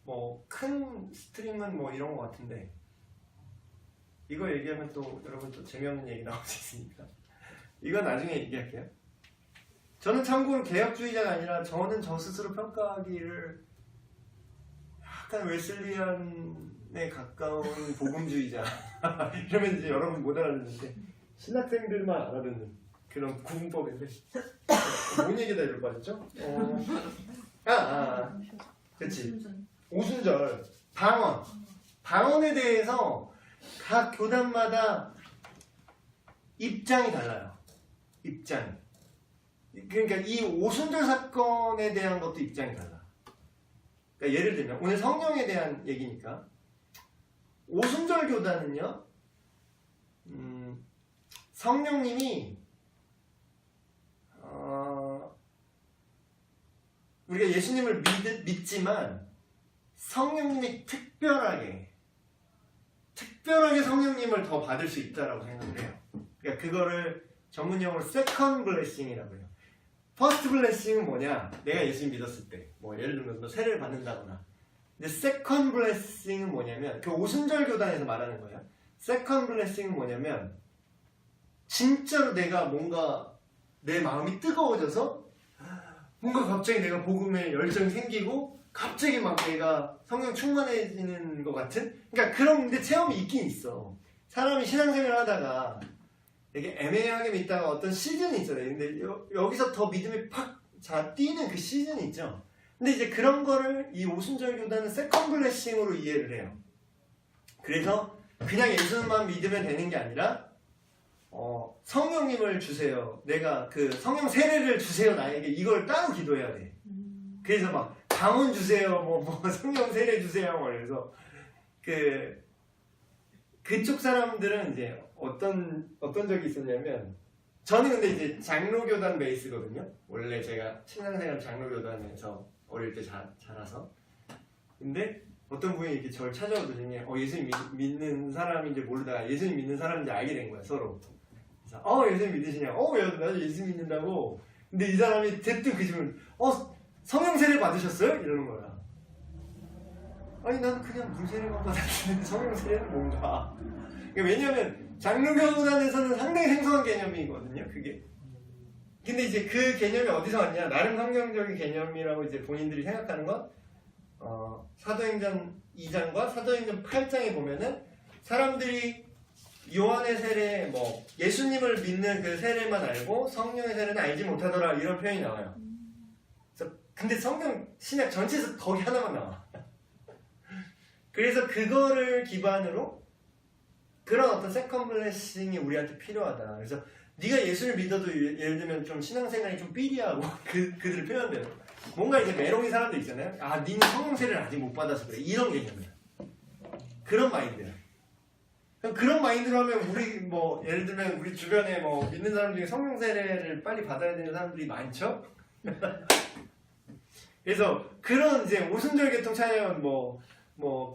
뭐 큰 스트림은 뭐 이런 것 같은데 이거 얘기하면 또 여러분 또 재미없는 얘기 나올 수 있으니까 이건 나중에 얘기할게요. 저는 참고로 개혁주의자가 아니라 저는 저 스스로 평가하기를 약간 웨슬리안에 가까운 복음주의자 이러면 이제 여러분 못 알아듣는데 신학생들만 알아듣는 그런 구분법인데 뭔 얘기다 이럴 뻔했죠? 그치. 오순절 방언에 대해서 각 교단마다 입장이 달라요. 그러니까 이 오순절 사건에 대한 것도 입장이 달라. 그러니까 예를 들면 오늘 성령에 대한 얘기니까 오순절 교단은요 성령님이 우리가 예수님을 믿지만 성령님이 특별하게 성령님을 더 받을 수 있다라고 생각을 해요. 그러니까 그거를 전문용어로 세컨드 블레싱이라고 해요. 퍼스트 블레싱은 뭐냐? 내가 예수님 믿었을 때 뭐 예를 들면 뭐 세례를 받는다거나. 근데 세컨드 블레싱은 뭐냐면 그 오순절 교단에서 말하는 거예요. 세컨드 블레싱은 뭐냐면 진짜로 내가 뭔가 내 마음이 뜨거워져서 뭔가 갑자기 내가 복음에 열정이 생기고 갑자기 막 내가 성령 충만해지는 것 같은 그러니까 그런 데 체험이 있긴 있어. 사람이 신앙생활을 하다가 되게 애매하게 믿다가 어떤 시즌이 있잖아요. 근데 여기서 더 믿음이 팍 뛰는 그 시즌이 있죠. 근데 이제 그런 거를 이 오순절 교단은 세컨드 블레싱으로 이해를 해요. 그래서 그냥 예수만 믿으면 되는 게 아니라 성령님을 주세요. 내가 그 성령 세례를 주세요. 나에게 이걸 따로 기도해야 돼. 그래서 막 방언 주세요. 뭐 성령 세례 주세요. 그래서 그쪽 사람들은 이제 어떤 적이 있었냐면 저는 근데 이제 장로교단 베이스거든요. 원래 제가 신앙생활 장로교단에서 어릴 때 자라서. 근데 어떤 분이 이렇게 저를 찾아오더니 예수님 믿는 사람인지 모르다가 예수님 믿는 사람인지 알게 된 거야 서로. 그래서 예수님 믿으시냐? 나도 예수 믿는다고. 근데 이 사람이 대뜸 그 질문, 성령 세례 받으셨어요? 이러는 거야. 아니 나는 그냥 물 세례만 받았는데 성령 세례는 뭔가. 왜냐면 장로교단에서는 상당히 생소한 개념이거든요. 그게. 근데 이제 그 개념이 어디서 왔냐? 나름 성경적인 개념이라고 이제 본인들이 생각하는 건 사도행전 2장과 사도행전 8장에 보면은 사람들이 요한의 세례, 예수님을 믿는 그 세례만 알고 성령의 세례는 알지 못하더라 이런 표현이 나와요. 근데 성경 신약 전체에서 거기 하나만 나와. 그래서 그거를 기반으로 그런 어떤 세컨 블레싱이 우리한테 필요하다. 그래서 네가 예수를 믿어도 예를 들면 좀 신앙생활이 좀 삐리하고 그들의 표현대로 뭔가 이제 메롱이 사람들 있잖아요. 니는 성령 세례를 아직 못 받아서 그래. 이런 개념이야. 그런 마인드야. 그런 마인드로 하면 우리 예를 들면 우리 주변에 믿는 사람 중에 성령 세례를 빨리 받아야 되는 사람들이 많죠. 그래서 그런 이제 오순절 계통 찬양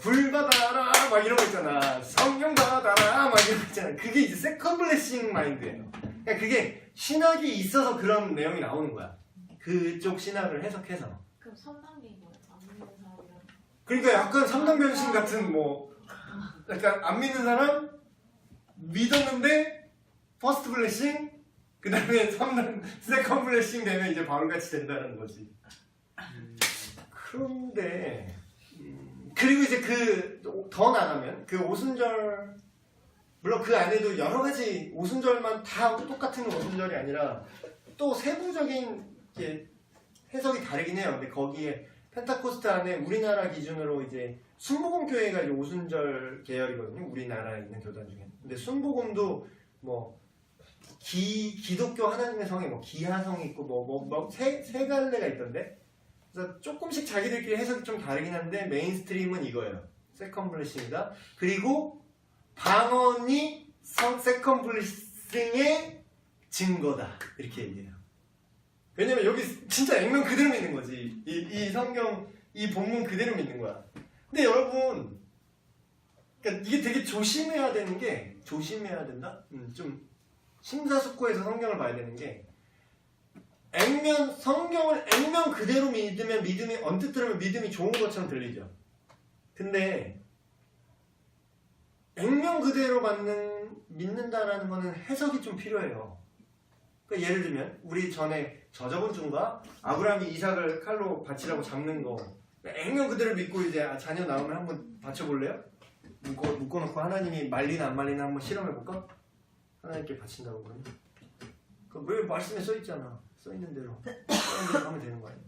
불 받아라 막 이런 거 있잖아. 성령 받아라 막 이런 거 있잖아. 그게 이제 세컨 블레싱 마인드예요. 그러니까 그게 신학이 있어서 그런 내용이 나오는 거야. 그쪽 신학을 해석해서. 그럼 3단계인 거예요? 안 믿는 사람이랑. 그러니까 약간 3단 변신 같은 약간 안 믿는 사람 믿었는데 퍼스트 블레싱 그 다음에 3단 세컨 블레싱 되면 이제 바울같이 된다는 거지. 그런데 그리고 이제 더 나가면 그 오순절 물론 그 안에도 여러 가지 오순절만 다 똑같은 오순절이 아니라 또 세부적인 해석이 다르긴 해요. 근데 거기에 펜타코스트 안에 우리나라 기준으로 이제 순복음교회가 이제 오순절 계열이거든요. 우리나라에 있는 교단 중에. 근데 순복음도 기독교 하나님의 성에 기하성이 있고 세 갈래가 있던데. 그래서 조금씩 자기들끼리 해석이 좀 다르긴 한데 메인스트림은 이거예요. 세컨 블레싱이다. 그리고 방언이 세컨 블레싱의 증거다. 이렇게 얘기해요. 왜냐면 여기 진짜 액면 그대로 믿는 거지. 이 성경, 이 본문 그대로 믿는 거야. 근데 여러분, 그러니까 이게 되게 조심해야 되는 게, 조심해야 된다? 좀 심사숙고해서 성경을 봐야 되는 게, 성경을 액면 그대로 믿으면 언뜻 들으면 믿음이 좋은 것처럼 들리죠. 근데, 액면 그대로 믿는다라는 거는 해석이 좀 필요해요. 그러니까 예를 들면 우리 전에 저번 주인가 아브라함이 이삭을 칼로 바치라고 잡는 거 액면 그대로 믿고 이제 자녀 나오면 한번 바쳐볼래요? 묶어놓고 하나님이 말리나 안 말리나 한번 실험해볼까? 하나님께 바친다고 그러면 왜 말씀에 써있잖아. 써있는 대로 하면 되는 거 아니에요?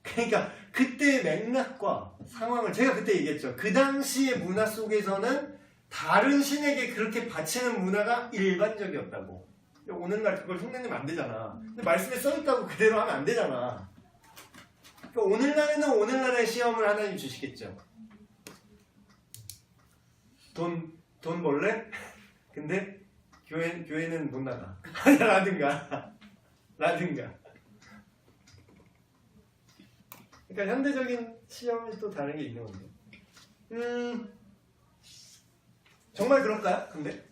그러니까 그때의 맥락과 상황을 제가 그때 얘기했죠. 그 당시의 문화 속에서는 다른 신에게 그렇게 바치는 문화가 일반적이었다고. 오늘날 그걸 흉내내면 안 되잖아. 근데 말씀에 써있다고 그대로 하면 안 되잖아. 그러니까 오늘날에는 오늘날의 시험을 하나님 주시겠죠. 돈 벌래? 근데 교회는 못 나가. 라든가. 그러니까 현대적인 시험이 또 다른 게 있는 건데. 정말 그럴까요? 근데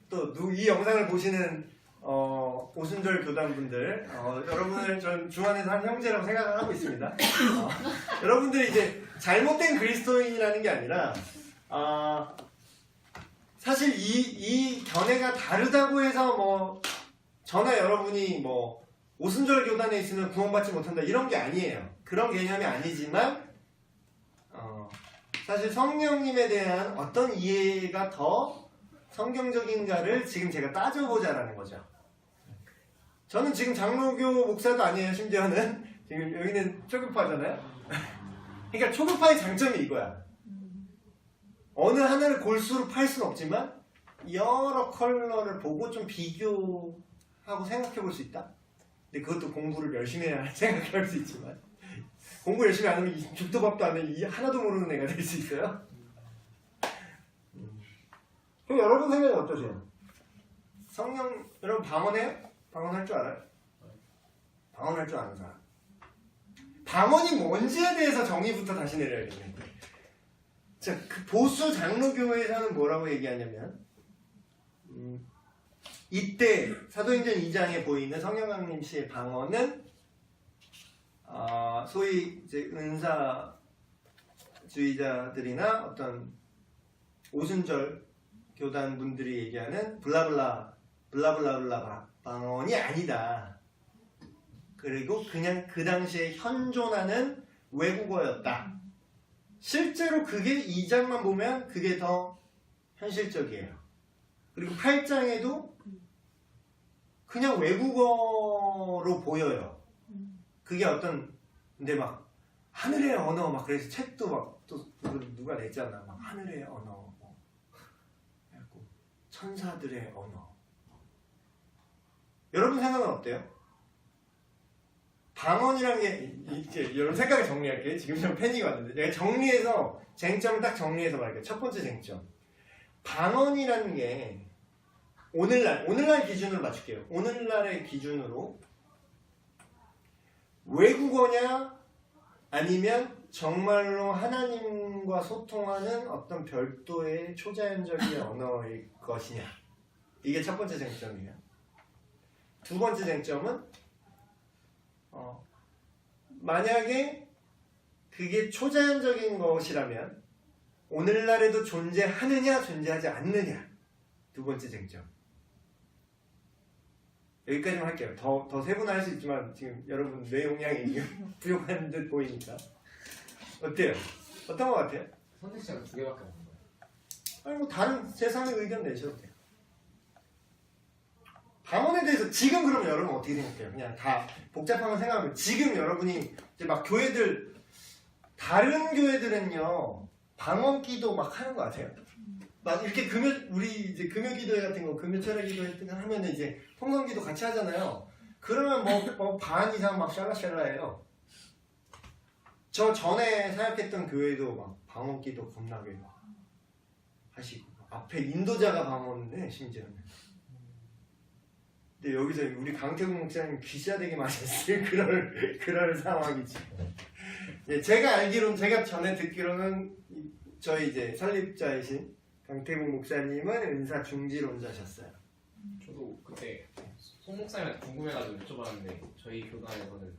또 이 영상을 보시는 오순절 교단분들 여러분을 전 주안에서 한 형제라고 생각을 하고 있습니다. 여러분들이 이제 잘못된 그리스도인이라는 게 아니라 사실 이 견해가 다르다고 해서 저나 여러분이 오순절 교단에 있으면 구원받지 못한다 이런 게 아니에요. 그런 개념이 아니지만 사실 성령님에 대한 어떤 이해가 더 성경적인가를 지금 제가 따져보자라는 거죠. 저는 지금 장로교 목사도 아니에요. 심지어는 지금 여기는 초급파잖아요. 그러니까 초급파의 장점이 이거야. 어느 하나를 골수로 팔 수는 없지만 여러 컬러를 보고 좀 비교하고 생각해 볼 수 있다. 근데 그것도 공부를 열심히 해야 생각할 수 있지만 공부 열심히 안 하면 죽도 밥도 안 해 하나도 모르는 애가 될 수 있어요. 그럼 여러분 생각이 어떠세요? 여러분 방언해요? 방언할 줄 알아요? 방언할 줄 아는 사람? 방언이 뭔지에 대해서 정의부터 다시 내려야겠네. 자, 그 보수 장로교회에서는 뭐라고 얘기하냐면 이때 사도행전 2장에 보이는 성령님 씨의 방언은 소위 이제 은사주의자들이나 어떤 오순절 교단 분들이 얘기하는 블라블라블라 방언이 아니다. 그리고 그냥 그 당시에 현존하는 외국어였다. 실제로 그게 2장만 보면 그게 더 현실적이에요. 그리고 8장에도 그냥 외국어로 보여요. 그게 어떤 근데 막 하늘의 언어 막 그래서 책도 막 또 누가 냈잖아. 막 하늘의 언어, 뭐 천사들의 언어. 여러분 생각은 어때요? 방언이란 게 이제 여러분 생각을 정리할게요. 지금 좀 패닉이 왔는데 내가 정리해서 쟁점을 딱 정리해서 말할게요. 첫 번째 쟁점. 방언이라는 게 오늘날 기준으로 맞출게요. 오늘날의 기준으로 외국어냐 아니면 정말로 하나님과 소통하는 어떤 별도의 초자연적인 언어일 것이냐. 이게 첫 번째 쟁점이에요. 두 번째 쟁점은 만약에 그게 초자연적인 것이라면 오늘날에도 존재하느냐 존재하지 않느냐. 두 번째 쟁점. 여기까지만 할게요. 더 세분화할 수 있지만 지금 여러분 뇌 용량이 부족한 듯 보이니까. 어때요? 어떤 것 같아요? 선택지가 2개밖에 없는 거예요. 아니 뭐 다른 세상의 의견 내셔도 돼요. 방언에 대해서 지금 그러면 여러분 어떻게 생각해요? 그냥 다 복잡한 거 생각하면 지금 여러분이 이제 막 교회들 다른 교회들은요 방언 기도 막 하는 거 아세요? 막 이렇게 우리 이제 금요 기도회 같은 거 금요 철회 기도회 같은 거 하면 이제 통성 기도 같이 하잖아요. 그러면 뭐 반 이상 막 샬라샬라해요. 저 전에 사역했던 교회도 막 방언 기도 겁나게 막 하시고 앞에 인도자가 방언인데 심지어는. 근데 여기서 우리 강태국 목사님 귀시되게 맞았을 그럴 상황이지. 예, 제가 전에 듣기로는 저희 이제 설립자이신 강태국 목사님은 은사 중지론자셨어요. 저도 그때 송 목사님한테 궁금해가지고 여쭤봤는데 저희 교단에서는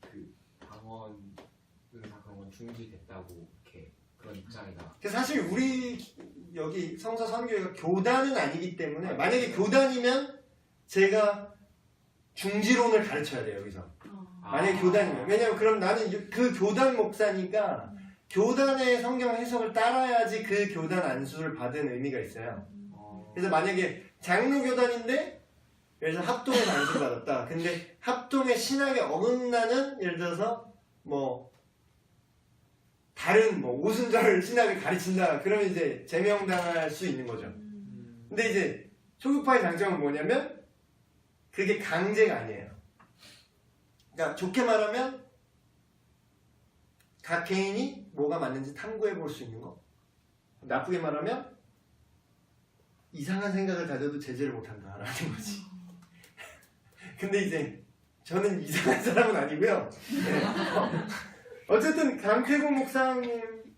그 방언 은사 그런 건 중지됐다고 이렇게 그런 입장이다. 사실 우리 여기 성서 선교회가 교단은 아니기 때문에 만약에 교단이면 제가 중지론을 가르쳐야 돼요 여기서. 만약에 교단이면. 왜냐면 그럼 나는 그 교단 목사니까 교단의 성경 해석을 따라야지 그 교단 안수를 받은 의미가 있어요. 그래서 만약에 장로교단인데 예를 들어서 합동에서 안수를 받았다. 근데 합동의 신학에 어긋나는 예를 들어서 뭐 다른 뭐 오순절 신학을 가르친다. 그러면 이제 제명당할 수 있는 거죠. 근데 이제 초급파의 장점은 뭐냐면 그게 강제가 아니에요. 그러니까 좋게 말하면 각 개인이 뭐가 맞는지 탐구해 볼 수 있는 거. 나쁘게 말하면 이상한 생각을 가져도 제재를 못한다라는 거지. 근데 이제 저는 이상한 사람은 아니고요. 네. 어쨌든 강태국 목사님,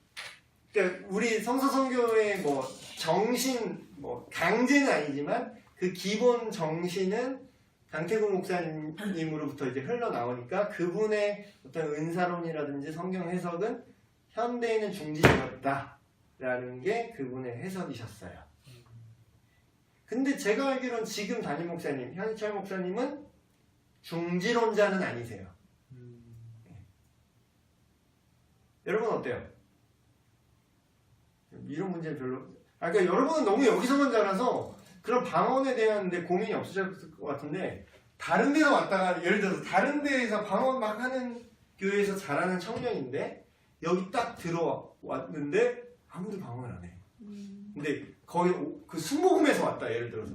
그러니까 우리 성서선교의 뭐 정신, 뭐 강제는 아니지만 그 기본 정신은 강태국 목사님으로부터 이제 흘러나오니까 그분의 어떤 은사론이라든지 성경 해석은 현대에는 중지되었다라는 게 그분의 해석이셨어요. 근데 제가 알기로는 지금 담임 목사님, 현희철 목사님은 중지론자는 아니세요. 여러분 어때요? 이런 문제는 별로. 그러니까 여러분은 너무 여기서만 자라서 그런 방언에 대한 데 고민이 없으셨을 것 같은데 다른 데서 왔다가 예를 들어서 다른 데에서 방언 막 하는 교회에서 자라는 청년인데 여기 딱 들어왔는데 아무도 방언을 안 해. 근데 거의 그 순복음에서 왔다 예를 들어서.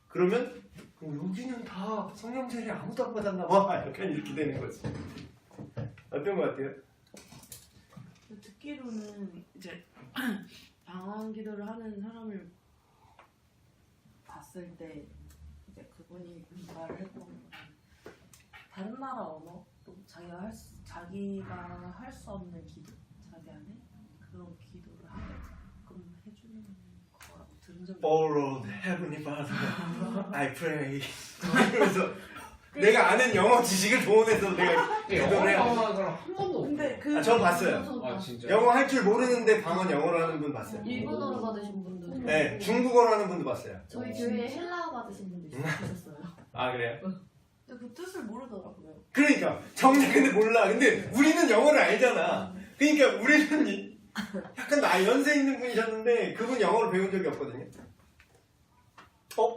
그러면 여기는 다 성령 세례 아무도 안 받았나 봐. 약간 이렇게 되는 거지. 어떤 것 같아요? 듣기로는 이제 방언 기도를 하는 사람을 봤을 때 이제 그분이 말을 했던 건 다른 나라 언어 또 자기가 자기가 할 수 없는 기도, 자기 안에 그런 기도를 하게끔 해주는 거라고 들은 적이 Oh Lord, Heavenly Father, I pray. 그래서 내가 아는 영어 지식을 동원해서 내가 영어 기도를 해요. 방언하는 사람 한 번도 없고. 근데 그 아, 저 봤어요. 아 진짜. 영어 할 줄 모르는데 방언 영어로 하는 분 봤어요. 일본어로 받으신 분도 있고 네, 중국어로 하는 분도 봤어요. 저희 교회에 헬라어 받으신 분도 있었어요. 아 그래요? 근데 그 뜻을 모르더라고요. 그러니까 정작 근데 몰라. 근데 우리는 영어를 알잖아. 그러니까 우리는 약간 나 연세 있는 분이셨는데 그분 영어를 배운 적이 없거든요.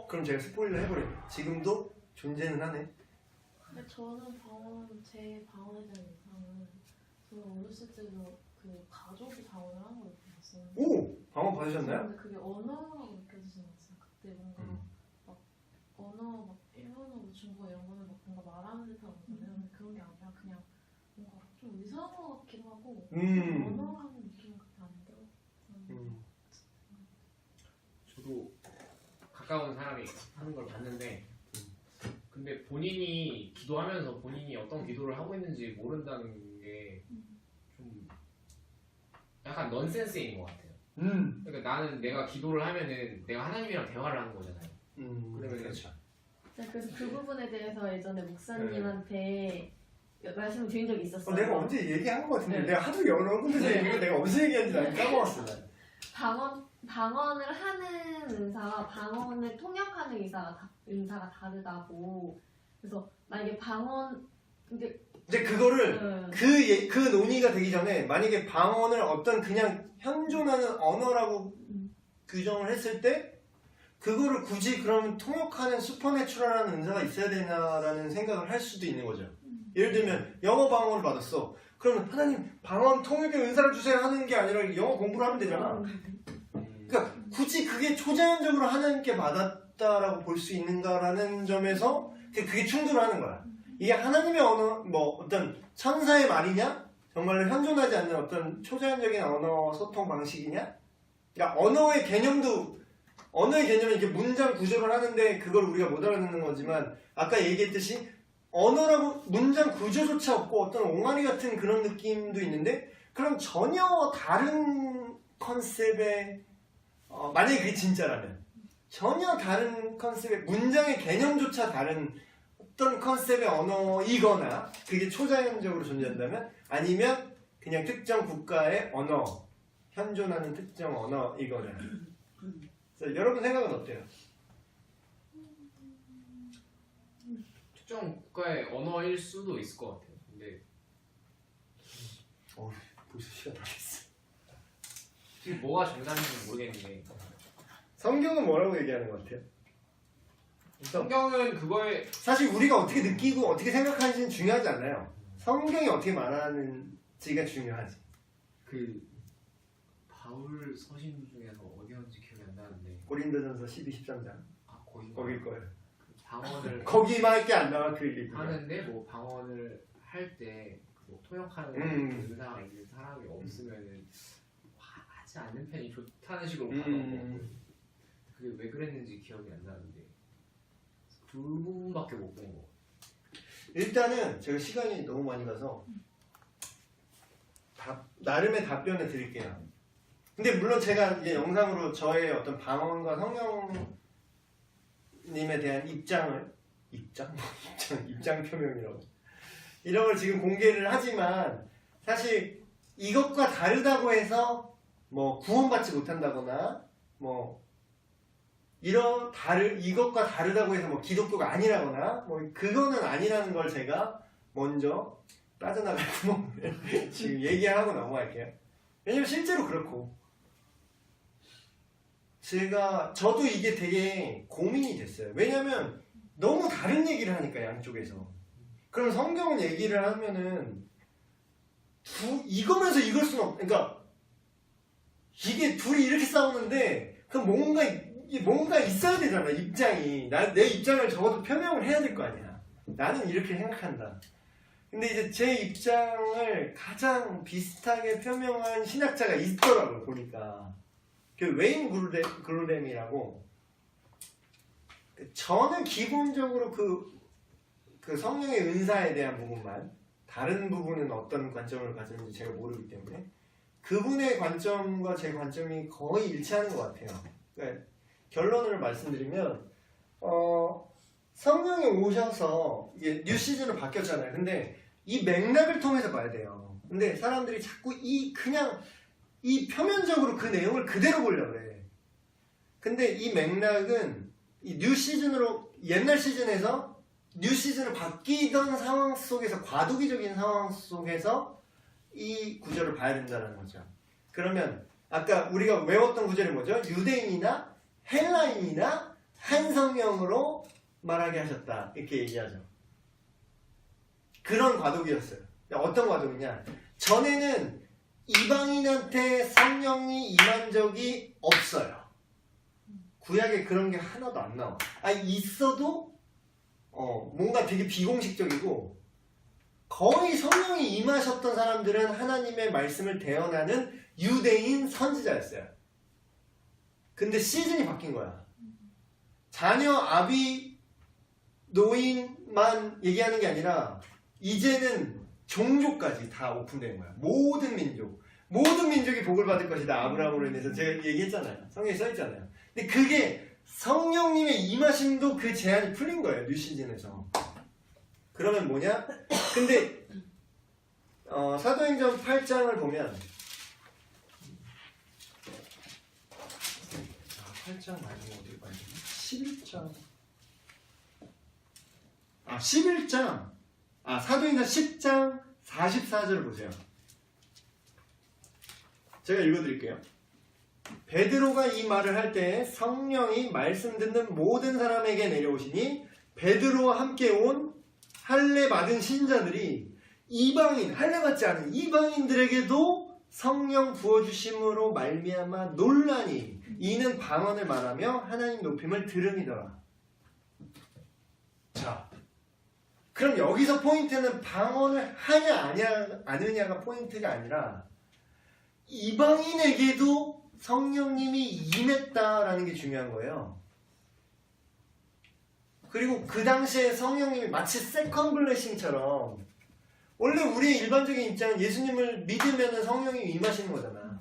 그럼 제가 스포일러 해버려요. 지금도 존재는 하네. 근데 저는 제 방언에 대한 인상은 저는 어렸을 때도 그 가족이 방언을 하는 걸 봤어요. 오! 방언 받으셨나요? 근데 그게 언어라고 느껴지진 않았어요. 그때 뭔가 막 언어, 막 일본어, 뭐 중국어, 영어는 막 뭔가 말하는 듯한 거잖아요. 근데 그런 게 아니라 그냥 뭔가 좀 이상한 것 같기도 하고 언어라는 느낌은 그때 안 들었어요. 저도 가까운 사람이 하는 걸 봤는데 근데 본인이 기도하면서 본인이 어떤 기도를 하고 있는지 모른다는 게 좀 약간 넌센스인 것 같아요. 그러니까 나는 내가 기도를 하면은 내가 하나님이랑 대화를 하는 거잖아요. 그러면 그렇죠. 그래서 그 부분에 대해서 예전에 목사님한테 말씀을 드린 적이 있었어요. 내가 언제 얘기한 것 같은데 네. 내가 하도 여러 군데서 네. 얘기를 내가 어디서 얘기했는지 난 까먹었어. 방언을 하는 은사와 방언을 통역하는 은사가 다르다고. 그래서 만약에 근데 이제 그거를 그 논의가 되기 전에 만약에 방언을 어떤 그냥 현존하는 언어라고 규정을 했을 때 그거를 굳이 그럼 통역하는 슈퍼내추럴한 은사가 있어야 되나라는 생각을 할 수도 있는 거죠. 예를 들면 영어 방언을 받았어. 그러면 하나님 방언 통역의 은사를 주세요 하는 게 아니라 영어 공부를 하면 되잖아. 그러니까 굳이 그게 초자연적으로 하나님께 받았다라고 볼 수 있는가라는 점에서 그게 충돌하는 거야. 이게 하나님의 언어, 뭐 어떤 천사의 말이냐? 정말로 현존하지 않는 어떤 초자연적인 언어 소통 방식이냐? 그러니까 언어의 개념이 이렇게 문장 구조를 하는데 그걸 우리가 못 알아듣는 거지만 아까 얘기했듯이 언어라고 문장 구조조차 없고 어떤 옹알이 같은 그런 느낌도 있는데 그럼 전혀 다른 컨셉의 만약에 그게 진짜라면 전혀 다른 컨셉의 문장의 개념조차 다른 어떤 컨셉의 언어이거나 그게 초자연적으로 존재한다면 아니면 그냥 특정 국가의 언어 현존하는 특정 언어이거나 그래서 여러분 생각은 어때요? 특정 국가의 언어일 수도 있을 것 같아요. 근데 벌써 시간 다 됐어. 지금 뭐가 정답인지 모르겠는데 성경은 뭐라고 얘기하는 것 같아요? 성경은 그거에 사실 우리가 어떻게 느끼고 어떻게 생각하는지는 중요하지 않아요. 성경이 어떻게 말하는지가 중요하지. 그 바울 서신 중에서 어디였는지 기억이 안 나는데 고린도전서 12, 13장 거길 거예요. 그 방언을 거기밖에 안 나와 그 얘기. 하는데 뭐 방언을 할 때 뭐 통역하는 은사가 있는 사람이 없으면은 하지 않는 편이 좋다는 식으로 받아먹고 그게 왜 그랬는지 기억이 안 나는데 두 부분밖에 못 본 거. 일단은 제가 시간이 너무 많이 가서 나름의 답변을 드릴게요. 근데 물론 제가 이제 영상으로 저의 어떤 방언과 성령님에 대한 입장 표명이라고 이런 걸 지금 공개를 하지만 사실 이것과 다르다고 해서 뭐 구원받지 못한다거나 뭐 이것과 다르다고 해서 뭐 기독교가 아니라거나 뭐 그거는 아니라는 걸 제가 먼저 빠져나갈 구멍을 지금 얘기하고 넘어갈게요. 왜냐면 실제로 그렇고 저도 이게 되게 고민이 됐어요. 왜냐면 너무 다른 얘기를 하니까 양쪽에서. 그럼 성경은 얘기를 하면은 이거면서 이걸 수는 그러니까 이게 둘이 이렇게 싸우는데 그럼 뭔가 있어야 되잖아. 입장이 내 입장을 적어도 표명을 해야 될 거 아니야. 나는 이렇게 생각한다. 근데 이제 제 입장을 가장 비슷하게 표명한 신학자가 있더라고요. 보니까 그 웨인 글로뎀이라고. 저는 기본적으로 그 성령의 은사에 대한 부분만 다른 부분은 어떤 관점을 가지는지 제가 모르기 때문에 그분의 관점과 제 관점이 거의 일치하는 것 같아요. 그러니까 결론을 말씀드리면 성령이 오셔서 이게 뉴 시즌으로 바뀌었잖아요. 근데 이 맥락을 통해서 봐야 돼요. 근데 사람들이 자꾸 그냥 이 표면적으로 그 내용을 그대로 보려고 그래. 근데 이 맥락은 이 뉴 시즌으로 옛날 시즌에서 뉴 시즌으로 바뀌던 상황 속에서 과도기적인 상황 속에서 이 구절을 봐야 된다는 거죠. 그러면 아까 우리가 외웠던 구절이 뭐죠? 유대인이나 헬라인이나 한 성령으로 말하게 하셨다 이렇게 얘기하죠. 그런 과도기였어요. 어떤 과도기냐? 전에는 이방인한테 성령이 임한 적이 없어요. 구약에 그런 게 하나도 안 나와. 있어도 뭔가 되게 비공식적이고 거의 성령이 임하셨던 사람들은 하나님의 말씀을 대언하는 유대인 선지자였어요. 근데 시즌이 바뀐 거야. 자녀, 아비, 노인만 얘기하는 게 아니라 이제는 종족까지 다 오픈된 거야. 모든 민족이 복을 받을 것이다. 아브라함으로 인해서 제가 얘기했잖아요. 성경에 써있잖아요. 근데 그게 성령님의 임하심도 그 제한이 풀린 거예요. 뉴 시즌에서. 그러면 뭐냐? 근데 사도행전 8장을 보면 8장 말고 어디 봐야 되나? 11장 사도행전 10장 44절을 보세요. 제가 읽어드릴게요. 베드로가 이 말을 할 때 성령이 말씀 듣는 모든 사람에게 내려오시니 베드로와 함께 온 할례 받은 신자들이 할례 받지 않은 이방인들에게도 성령 부어주심으로 말미암아 놀라니 이는 방언을 말하며 하나님 높임을 들음이더라. 자, 그럼 여기서 포인트는 방언을 하냐 아느냐가 포인트가 아니라 이방인에게도 성령님이 임했다라는 게 중요한 거예요. 그리고 그 당시에 성령님이 마치 세컨 블레싱처럼 원래 우리의 일반적인 입장은 예수님을 믿으면 성령이 임하시는 거잖아.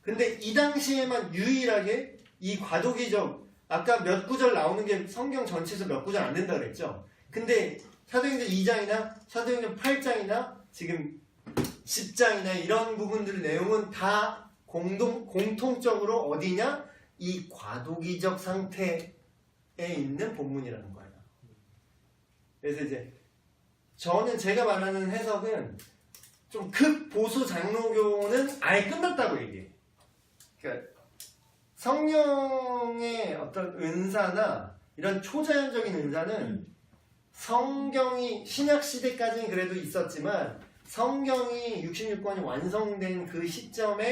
근데 이 당시에만 유일하게 이 과도기적 아까 몇 구절 나오는 게 성경 전체에서 몇 구절 안 된다 그랬죠. 근데 사도행전 2장이나 사도행전 8장이나 지금 10장이나 이런 부분들 내용은 다 공통적으로 어디냐? 이 과도기적 상태에 있는 본문이라는 거예요. 그래서 이제 저는 제가 말하는 해석은 좀 극보수 장로교는 아예 끝났다고 얘기해요. 그러니까 성령의 어떤 은사나 이런 초자연적인 은사는 성경이 신약시대까지는 그래도 있었지만 성경이 66권이 완성된 그 시점에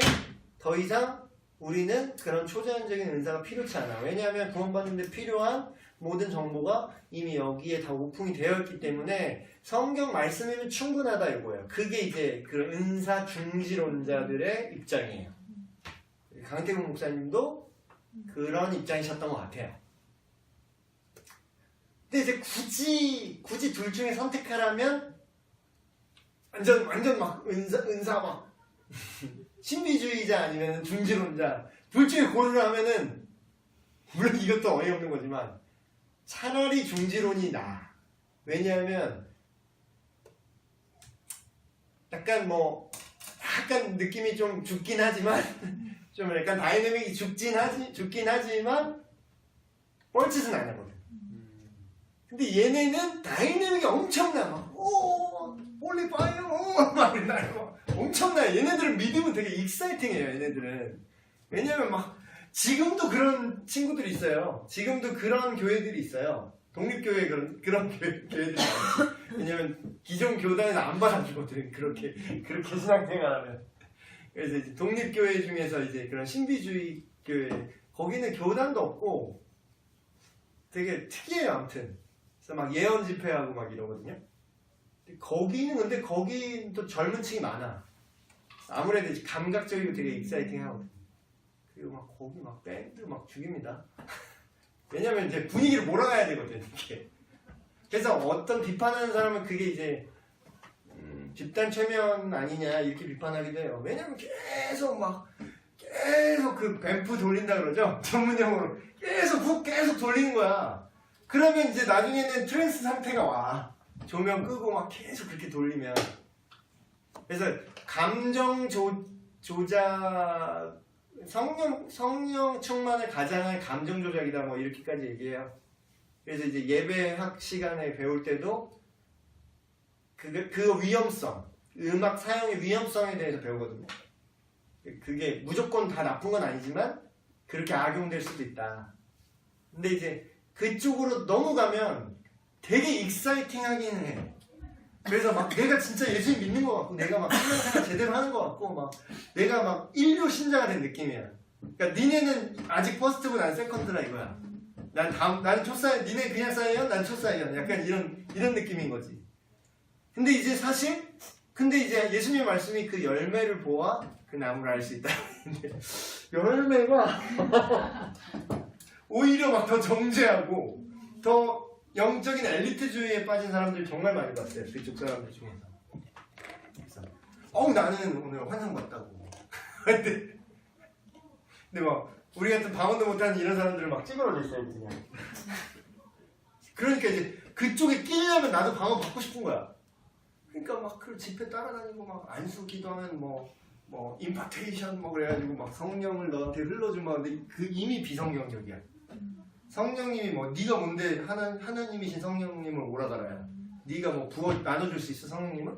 더 이상 우리는 그런 초자연적인 은사가 필요치 않아. 왜냐하면 구원받는 데 필요한 모든 정보가 이미 여기에 다 오픈이 되어 있기 때문에 성경 말씀이면 충분하다 이거예요. 그게 이제 그 은사 중지론자들의 입장이에요. 강태국 목사님도 그런 입장이셨던 것 같아요. 근데 이제 굳이 둘 중에 선택하라면 완전 막 은사 막 신비주의자 아니면 중지론자 둘 중에 고르라면은 물론 이것도 어이없는 거지만 차라리 중지론이 나아. 왜냐하면 약간 느낌이 좀 죽긴 하지만 좀 약간 다이내믹이 죽긴 하지만 뻘짓은 안 하거든. 근데 얘네는 다이내믹이 엄청나. 막 홀리 파이어 막 이러고 엄청나. 얘네들은 믿으면 되게 익사이팅해요. 얘네들은. 왜냐면 막 지금도 그런 친구들이 있어요. 지금도 그런 교회들이 있어요. 독립교회 그런 교회들이 있어요. 왜냐면 기존 교단에는 안 받아주거든. 그렇게 신앙생활하면. 그래서 이제 독립교회 중에서 이제 그런 신비주의 교회 거기는 교단도 없고 되게 특이해요. 아무튼 그래서 막 예언 집회하고 막 이러거든요. 근데 거기 또 젊은 층이 많아. 아무래도 이제 감각적이고 되게 익사이팅하거든. 그리고 막 거기 막 밴드 막 죽입니다. 왜냐면 이제 분위기를 몰아가야 되거든. 이렇게. 그래서 어떤 비판하는 사람은 그게 이제 집단 최면 아니냐 이렇게 비판하기도 해요. 왜냐면 계속 그 뱀프 돌린다 그러죠. 전문용어로 계속 돌리는 거야. 그러면 이제 나중에는 트랜스 상태가 와. 조명 끄고 막 계속 그렇게 돌리면. 그래서 감정 조작, 성령 충만을 가장한 감정 조작이다 뭐 이렇게까지 얘기해요. 그래서 이제 예배학 시간에 배울 때도 그 위험성, 음악 사용의 위험성에 대해서 배우거든요. 그게 무조건 다 나쁜 건 아니지만 그렇게 악용될 수도 있다. 근데 이제 그쪽으로 넘어가면 되게 익사이팅하기는 해. 그래서 막 내가 진짜 예수님 믿는 것 같고 내가 막 신앙생활 제대로 하는 것 같고 막 내가 막 인류 신자가 된 느낌이야. 그러니까 니네는 아직 퍼스트고 난 세컨드라 이거야. 난 초사이, 니네 그냥 사이언, 난 초사이언. 약간 이런 느낌인 거지. 근데 이제 예수님의 말씀이 그 열매를 보아 그 나무를 알 수 있다. 근데 열매가 오히려 막 더 정죄하고 더 영적인 엘리트주의에 빠진 사람들 정말 많이 봤어요. 그쪽 사람들 중에서. 그래서 나는 오늘 환상 봤다고. 근데 막 우리 같은 방언도 못하는 이런 사람들을 막 찌그러져 있어요. 그냥. 그러니까 이제 그쪽에 끼려면 나도 방언 받고 싶은 거야. 그러니까 막 그 집회 따라다니고 막 안수 기도하면 뭐 임파테이션 뭐 그래가지고 막 성령을 너한테 흘러주면 근데 그 이미 비성경적이야. 성령님이 뭐 네가 뭔데 하나님이신 성령님을 오라가라야. 네가 뭐 부어 나눠줄 수 있어 성령님을?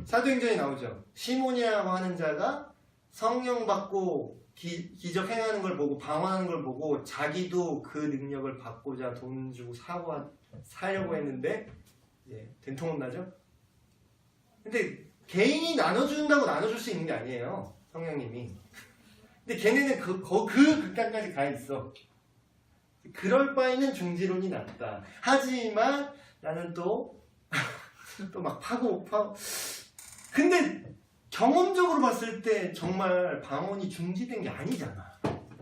사도행전에 나오죠. 시몬이라고 하는 자가 성령 받고 기적 행하는 걸 보고 방언하는 걸 보고 자기도 그 능력을 받고자 돈 주고 사려고 했는데 된통 혼나죠? 근데 개인이 나눠준다고 나눠줄 수 있는 게 아니에요. 성령님이. 근데 걔네는 그 극단까지 가 있어. 그럴 바에는 중지론이 낫다. 하지만 나는 또 막 파고. 근데 경험적으로 봤을 때 정말 방언이 중지된 게 아니잖아.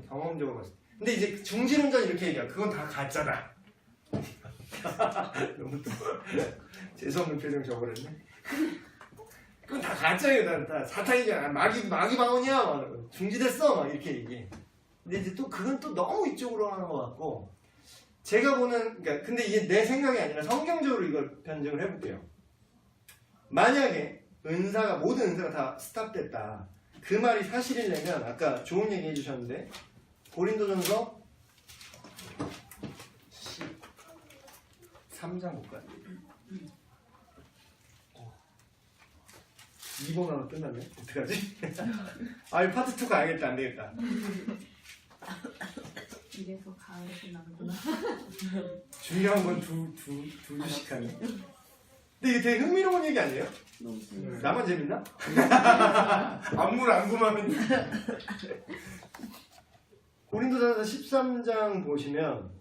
경험적으로 봤을 때. 근데 이제 중지론자는 이렇게 얘기해. 그건 다 가짜다. 너무 또 재수없는 표정 줘버렸네. 그건 다 가짜예요. 다 사탄이잖아. 마귀 방언이야. 막 중지됐어. 막 이렇게 얘기해. 근데 이제 또 그건 또 너무 이쪽으로 하는 것 같고 제가 보는 그러니까 근데 이게 내 생각이 아니라 성경적으로 이걸 변증을 해볼게요. 만약에 모든 은사가 다 스탑됐다. 그 말이 사실이려면 아까 좋은 얘기 해주셨는데 고린도전서 13장 볼까요? 2번 하나 끝났네. 어떡하지? 이 파트 2 가야겠다. 안 되겠다. 이래서 가을에 끝나는구나. 중요한 건 두 주씩 하네. 근데 이게 되게 흥미로운 얘기 아니에요? 너무 재밌어. 나만 재밌나? 안무를 안 구하면. 고린도전서 13장 보시면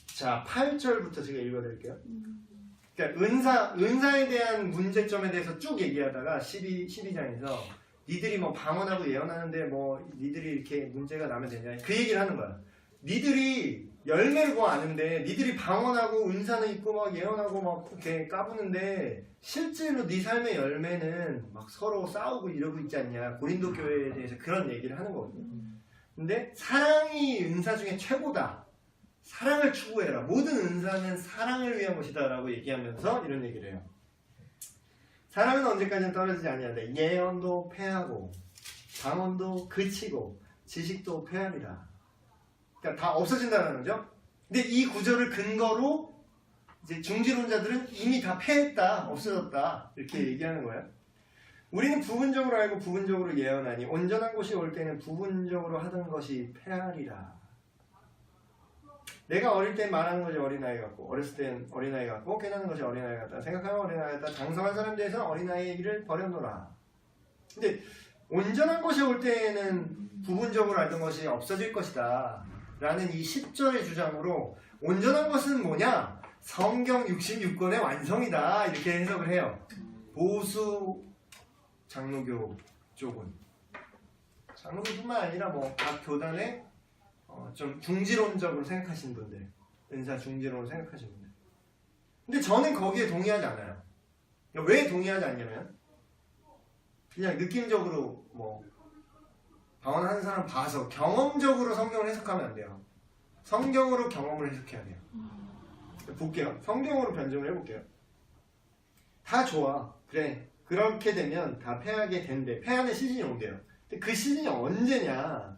자 8절부터 제가 읽어드릴게요. 그러니까 은사에 대한 문제점에 대해서 쭉 얘기하다가 12장에서 니들이 뭐 방언하고 예언하는데 뭐 니들이 이렇게 문제가 나면 되냐 그 얘기를 하는 거야. 니들이 열매를 뭐 아는데 니들이 방언하고 은사는 있고 막 예언하고 막 이렇게 까부는데 실제로 네 삶의 열매는 막 서로 싸우고 이러고 있지 않냐. 고린도 교회에 대해서 그런 얘기를 하는 거거든요. 근데 사랑이 은사 중에 최고다. 사랑을 추구해라. 모든 은사는 사랑을 위한 것이다 라고 얘기하면서 이런 얘기를 해요. 사랑은 언제까지는 떨어지지 아니한다. 예언도 패하고 방언도 그치고 지식도 패하리라. 그러니까 다 없어진다는 거죠. 근데 이 구절을 근거로 이제 중지론자들은 이미 다 패했다. 없어졌다. 이렇게 얘기하는 거예요. 우리는 부분적으로 알고 부분적으로 예언하니 온전한 곳이 올 때는 부분적으로 하던 것이 패하리라. 내가 어릴 땐 말하는 것이 어린아이 같고 어렸을 땐 어린아이 같고 깨닫는 것이 어린아이 같다. 생각하면 어린아이 같다. 장성한 사람 대해서는 어린아이의 일을 버려놓으라. 근데 온전한 것이 올 때에는 부분적으로 알던 것이 없어질 것이다 라는 이 10절의 주장으로 온전한 것은 뭐냐? 성경 66권의 완성이다 이렇게 해석을 해요. 보수 장로교 쪽은 장로교뿐만 아니라 뭐 각 교단의 좀 중지론적으로 생각하시는 분들 은사 중지론으로 생각하시면 돼요. 근데 저는 거기에 동의하지 않아요. 왜 동의하지 않냐면 그냥 느낌적으로 뭐 방언하는 사람 봐서 경험적으로 성경을 해석하면 안 돼요. 성경으로 경험을 해석해야 돼요. 볼게요. 성경으로 변증을 해볼게요. 다 좋아. 그래. 그렇게 되면 다 패하게 된대. 패하는 시즌이 온대요. 근데 그 시즌이 언제냐?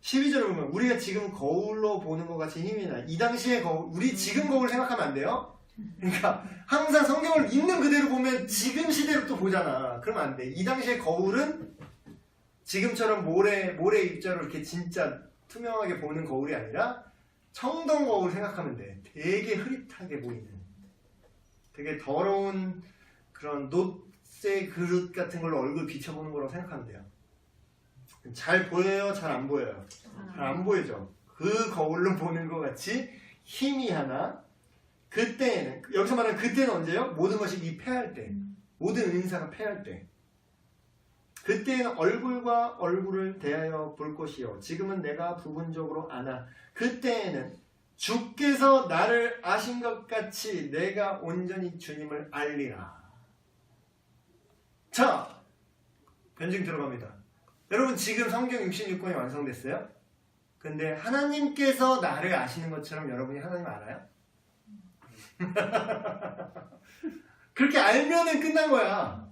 12절을 보면 우리가 지금 거울로 보는 것 같이 힘이 나. 이 당시의 거울, 우리 지금 거울 생각하면 안 돼요? 그러니까 항상 성경을 있는 그대로 보면 지금 시대로 또 보잖아. 그러면 안 돼. 이 당시의 거울은 지금처럼 모래 입자로 이렇게 진짜 투명하게 보는 거울이 아니라 청동 거울 생각하면 돼. 되게 흐릿하게 보이는, 되게 더러운 그런 놋새 그릇 같은 걸로 얼굴 비춰보는 거라고 생각하면 돼요. 잘 보여요? 잘 안 보여요? 잘 안 보이죠? 그 거울로 보는 것 같이 희미하나, 그때에는, 여기서 말하는 그때는 언제요? 모든 것이 이 패할 때, 모든 은사가 패할 때, 그때에는 얼굴과 얼굴을 대하여 볼 것이요 지금은 내가 부분적으로 아나. 그때에는 주께서 나를 아신 것 같이 내가 온전히 주님을 알리라. 자, 변증 들어갑니다. 여러분 지금 성경 66권이 완성됐어요? 근데 하나님께서 나를 아시는 것처럼 여러분이 하나님 알아요? 그렇게 알면은 끝난 거야.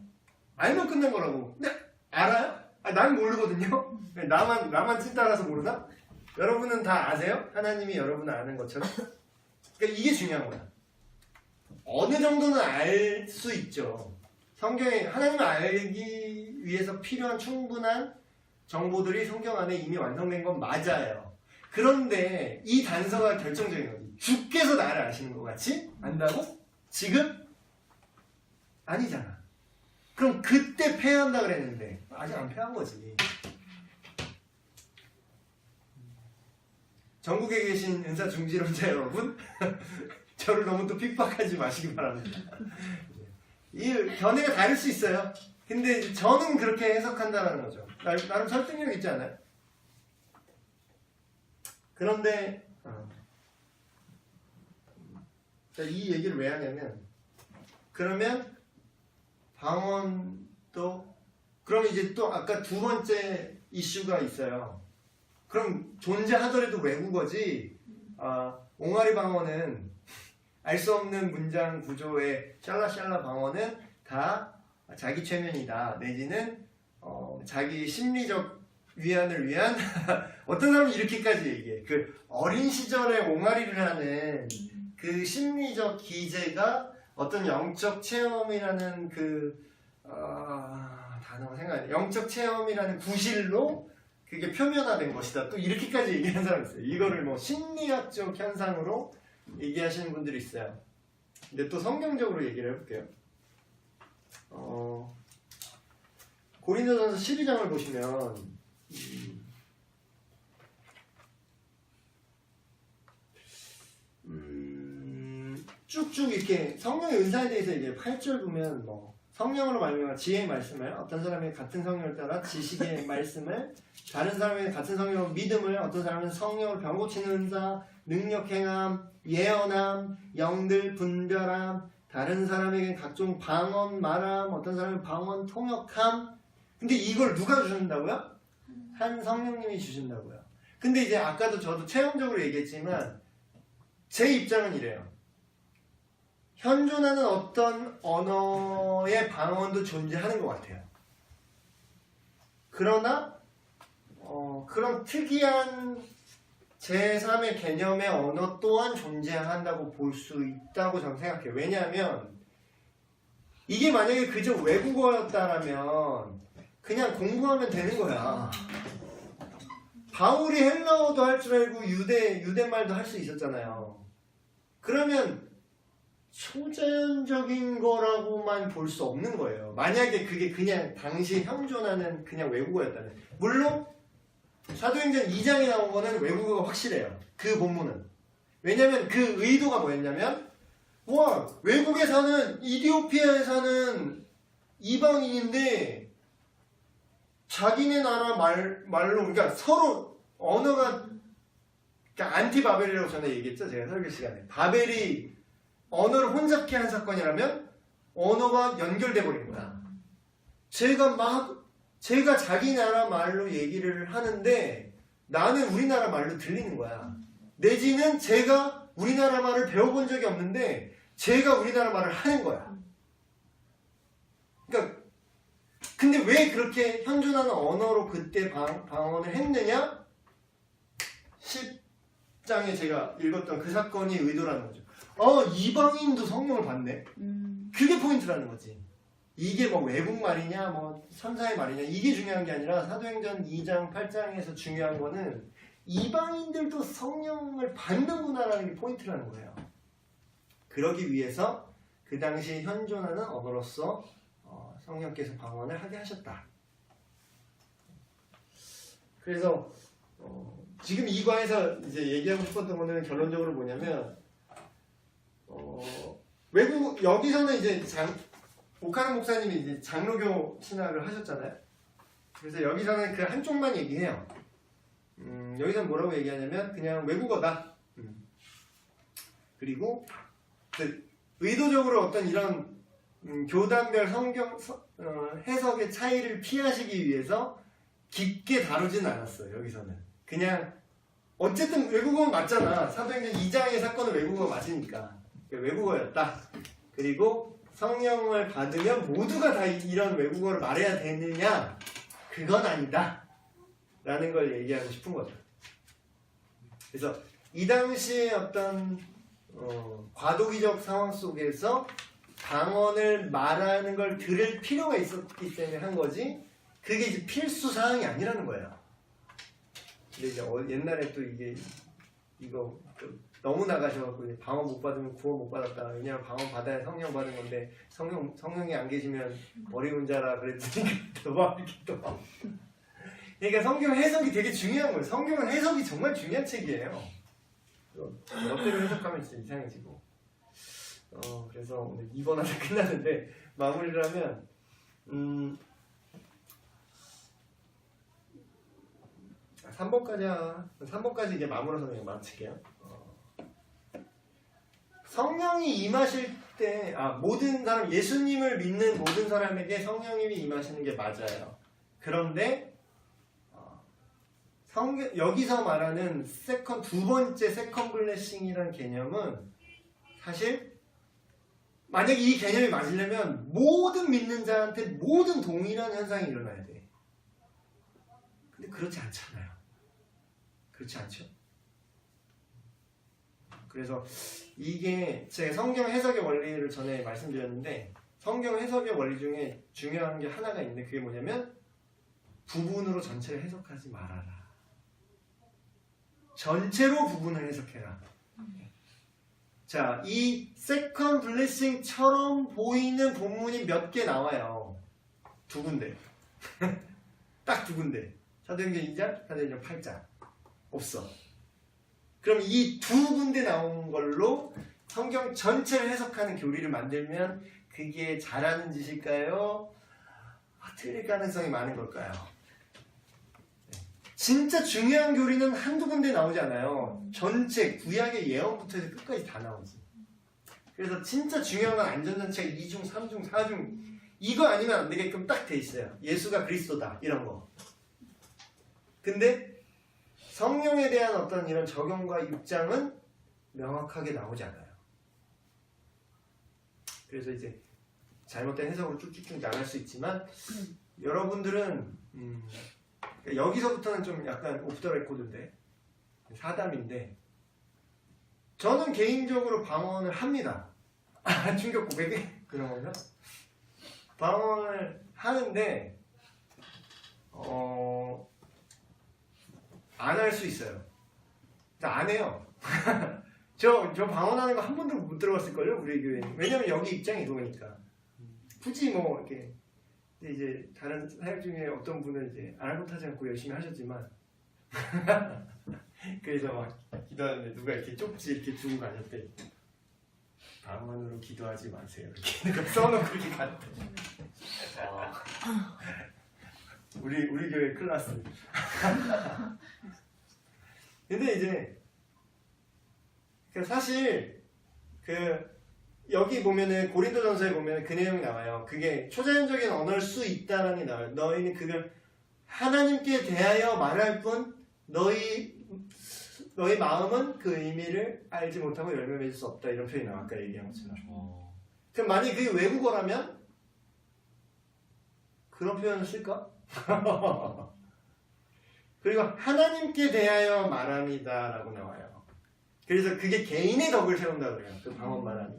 알면 끝난 거라고. 근데 알아요? 난 모르거든요. 나만 찐따라서 모르나? 여러분은 다 아세요? 하나님이 여러분을 아는 것처럼. 그러니까 이게 중요한 거야. 어느 정도는 알 수 있죠. 성경에 하나님을 알기 위해서 필요한 충분한 정보들이 성경 안에 이미 완성된 건 맞아요. 그런데 이 단서가 결정적인 거지. 주께서 나를 아시는 것 같이 안다고? 지금? 아니잖아. 그럼 그때 패한다 그랬는데 아직 안 패한 거지. 전국에 계신 은사 중지론자 여러분, 저를 너무 또 핍박하지 마시기 바랍니다. 이 견해가 다를 수 있어요. 근데 저는 그렇게 해석한다는 거죠. 나름 설득력 있지 않아요? 그런데 이 얘기를 왜 하냐면, 그러면 방언도, 그럼 이제 또 아까 두 번째 이슈가 있어요. 그럼 존재하더라도 외국어지, 옹알이 방언은 알 수 없는 문장 구조의 샬라샬라 방언은 다 자기 최면이다. 내지는 자기 심리적 위안을 위한 어떤 사람은 이렇게까지 얘기해. 그 어린 시절에 옹알이를 하는 그 심리적 기제가 어떤 영적 체험이라는 단어가 생각이 안 나. 영적 체험이라는 구실로 그게 표면화된 것이다. 또 이렇게까지 얘기하는 사람이 있어요. 이거를 뭐 심리학적 현상으로 얘기하시는 분들이 있어요. 근데 또 성경적으로 얘기를 해볼게요. 고린도전서 12장을 보시면 쭉쭉 이렇게 성령의 은사에 대해서 이제 8절 보면 뭐 성령으로 말미암아 지혜의 말씀을, 어떤 사람이 같은 성령을 따라 지식의 말씀을, 다른 사람이 같은 성령으로 믿음을, 어떤 사람은 성령을 병 고치는 은사, 능력 행함, 예언함, 영들 분별함, 다른 사람에게 각종 방언 말함, 어떤 사람은 방언 통역함. 근데 이걸 누가 주신다고요? 한 성령님이 주신다고요. 근데 이제 아까도 저도 체험적으로 얘기했지만 제 입장은 이래요. 현존하는 어떤 언어의 방언도 존재하는 것 같아요. 그러나 그런 특이한 제3의 개념의 언어 또한 존재한다고 볼 수 있다고 저는 생각해요. 왜냐하면 이게 만약에 그저 외국어였다라면 그냥 공부하면 되는 거야. 바울이 헬라어도 할 줄 알고 유대말도 할 수 있었잖아요. 그러면 초자연적인 거라고만 볼 수 없는 거예요. 만약에 그게 그냥 당시 현존하는 그냥 외국어였다면. 물론 사도행전 2장에 나온 거는 외국어가 확실해요. 그 본문은. 왜냐면 그 의도가 뭐였냐면, 외국에 사는, 이디오피아에 사는 이방인인데 자기네 나라 말로, 그러니까 서로 언어가 그러니까 안티바벨이라고 전에 얘기했죠. 제가 설교 시간에. 바벨이 언어를 혼잡케 한 사건이라면 언어가 연결돼 버린 거야. 제가 자기 나라 말로 얘기를 하는데 나는 우리나라 말로 들리는 거야. 내지는 제가 우리나라 말을 배워본 적이 없는데 제가 우리나라 말을 하는 거야. 그러니까 근데 왜 그렇게 현존하는 언어로 그때 방언을 했느냐? 10장에 제가 읽었던 그 사건이 의도라는 거죠. 이방인도 성령을 받네. 그게 포인트라는 거지. 이게 뭐 외국 말이냐, 뭐 선사의 말이냐, 이게 중요한 게 아니라 사도행전 2장, 8장에서 중요한 거는 이방인들도 성령을 받는구나라는 게 포인트라는 거예요. 그러기 위해서 그 당시 현존하는 언어로서 성령께서 방언을 하게 하셨다. 그래서 지금 이 과에서 이제 얘기하고 싶었던 거는 결론적으로 뭐냐면 외국 여기서는 이제 오카는 목사님이 이제 장로교 신학을 하셨잖아요. 그래서 여기서는 그 한쪽만 얘기해요. 여기서는 뭐라고 얘기하냐면 그냥 외국어다. 그리고 의도적으로 어떤 이런 교단별 성경 해석의 차이를 피하시기 위해서 깊게 다루진 않았어요. 여기서는 그냥 어쨌든 외국어는 맞잖아. 사도행전 2장의 사건은 외국어가 맞으니까 외국어였다. 그리고 성령을 받으면 모두가 다 이런 외국어를 말해야 되느냐? 그건 아니다. 라는 걸 얘기하고 싶은 거죠. 그래서 이 당시에 어떤 과도기적 상황 속에서 방언을 말하는 걸 들을 필요가 있었기 때문에 한 거지 그게 이제 필수 사항이 아니라는 거예요. 근데 이제 옛날에 또 이거 너무 나가셔갖고 방언 못 받으면 구원 못 받았다. 왜냐면 방언 받아야 성령 받은 건데 성령이 안 계시면 머리 혼자라 그랬으니까 또 그러니까 성경 해석이 되게 중요한 거예요. 성경은 해석이 정말 중요한 책이에요. 멋대로 해석하면 진짜 이상해지고. 그래서 오늘 2번 하다 끝나는데 마무리를 하면 3번까지 이제 마무리해서 그냥 마칠게요. 성령이 임하실 때 모든 사람 예수님을 믿는 모든 사람에게 성령님이 임하시는 게 맞아요. 그런데 여기서 말하는 두 번째 세컨 블레싱이라는 개념은 사실 만약에 이 개념이 맞으려면 모든 믿는 자한테 모든 동일한 현상이 일어나야 돼. 근데 그렇지 않잖아요. 그렇지 않죠? 그래서 이게 제가 성경 해석의 원리를 전에 말씀드렸는데 성경 해석의 원리 중에 중요한 게 하나가 있는데 그게 뭐냐면 부분으로 전체를 해석하지 말아라. 전체로 부분을 해석해라. 자, 이 세컨 블레싱처럼 보이는 본문이 몇 개 나와요. 2군데. 딱 2군데. 사도행전 2장, 사도행전 8장. 없어. 그럼 이 2군데 나온 걸로 성경 전체를 해석하는 교리를 만들면 그게 잘하는 짓일까요? 틀릴 가능성이 많은 걸까요? 진짜 중요한 교리는 한두 군데 나오지 않아요. 전체 구약의 예언부터 해서 끝까지 다 나오지. 그래서 진짜 중요한 건 안전장치가 2중, 3중, 4중 이거 아니면 안 되게끔 딱 돼 있어요. 예수가 그리스도다 이런 거. 근데 성령에 대한 어떤 이런 적용과 입장은 명확하게 나오지 않아요. 그래서 이제 잘못된 해석으로 쭉쭉쭉 나갈 수 있지만 여러분들은 여기서부터는 좀 약간 오프 더 레코드인데 사담인데 저는 개인적으로 방언을 합니다. 충격 고백이 그런 건가? 방언을 하는데 안 할 수 있어요. 안 해요. 저 방언하는 거 한 번도 못 들어봤을걸요 우리 교회는. 왜냐면 여기 입장이 그거니까. 굳이 뭐 이렇게 이제 다른 사역 중에 어떤 분은 이제 아랑곳하지 않고 열심히 하셨지만 그래서 막 기도하는데 누가 이렇게 쪽지 이렇게 주고 가셨대. 방언으로 기도하지 마세요. 이렇게 써놓고 그렇게 갔대. 우리 교회 클라스. 근데 이제 그러니까 사실 여기 보면은 고린도전서에 보면 그 내용 나와요. 그게 초자연적인 언어일 수 있다라는 게 나와요. 너희는 그걸 하나님께 대하여 말할 뿐 너희 마음은 그 의미를 알지 못하고 열매 맺을 수 없다. 이런 표현이 나와. 아까 얘기한 것처럼. 그럼 만약에 그게 외국어라면 그런 표현을 쓸까? 그리고 하나님께 대하여 말합니다 라고 나와요. 그래서 그게 개인의 덕을 세운다 그래요. 그 방언 말함이.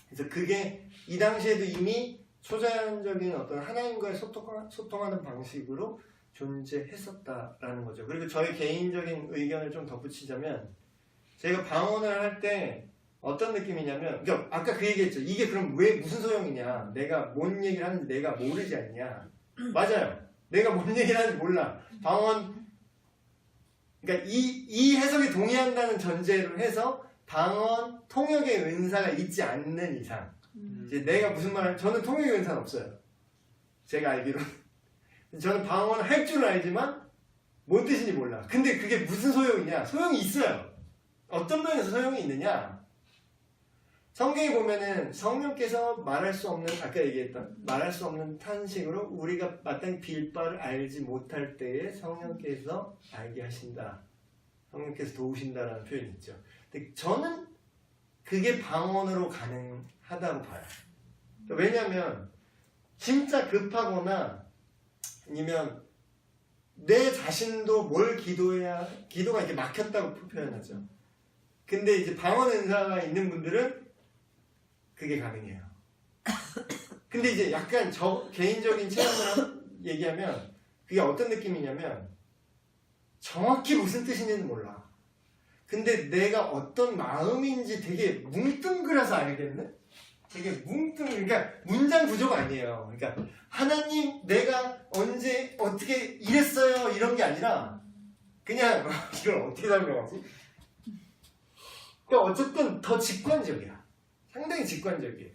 그래서 그게 이 당시에도 이미 초자연적인 어떤 하나님과의 소통하는 방식으로 존재했었다라는 거죠. 그리고 저희 개인적인 의견을 좀 덧붙이자면 제가 방언을 할 때 어떤 느낌이냐면, 그러니까 아까 그 얘기했죠. 이게 그럼 왜 무슨 소용이냐? 내가 뭔 얘기를 하는지 내가 모르지 않냐? 맞아요. 내가 뭔 얘기를 하는지 몰라. 방언, 그러니까 이 해석에 동의한다는 전제로 해서 방언 통역의 은사가 있지 않는 이상, 이제 내가 무슨 말을, 저는 통역의 은사는 없어요. 제가 알기로. 저는 방언을 할 줄은 알지만 뭔 뜻인지 몰라. 근데 그게 무슨 소용이냐? 소용이 있어요. 어떤 면에서 소용이 있느냐? 성경에 보면은 성령께서 말할 수 없는, 아까 얘기했던 말할 수 없는 탄식으로 우리가 마땅히 빌 바를 알지 못할 때에 성령께서 알게 하신다. 성령께서 도우신다라는 표현이 있죠. 근데 저는 그게 방언으로 가능하다고 봐요. 왜냐하면 진짜 급하거나 아니면 내 자신도 뭘 기도가 이렇게 막혔다고 표현하죠. 근데 이제 방언 은사가 있는 분들은 그게 가능해요. 근데 이제 약간 저 개인적인 체험을 얘기하면 그게 어떤 느낌이냐면 정확히 무슨 뜻인지는 몰라. 근데 내가 어떤 마음인지 되게 뭉뚱그려서 알겠네? 되게 그러니까 문장 구조가 아니에요. 그러니까 하나님 내가 언제 어떻게 이랬어요 이런 게 아니라 그냥 이걸 어떻게 설명하지? 그러니까 어쨌든 더 직관적이야. 상당히 직관적이에요.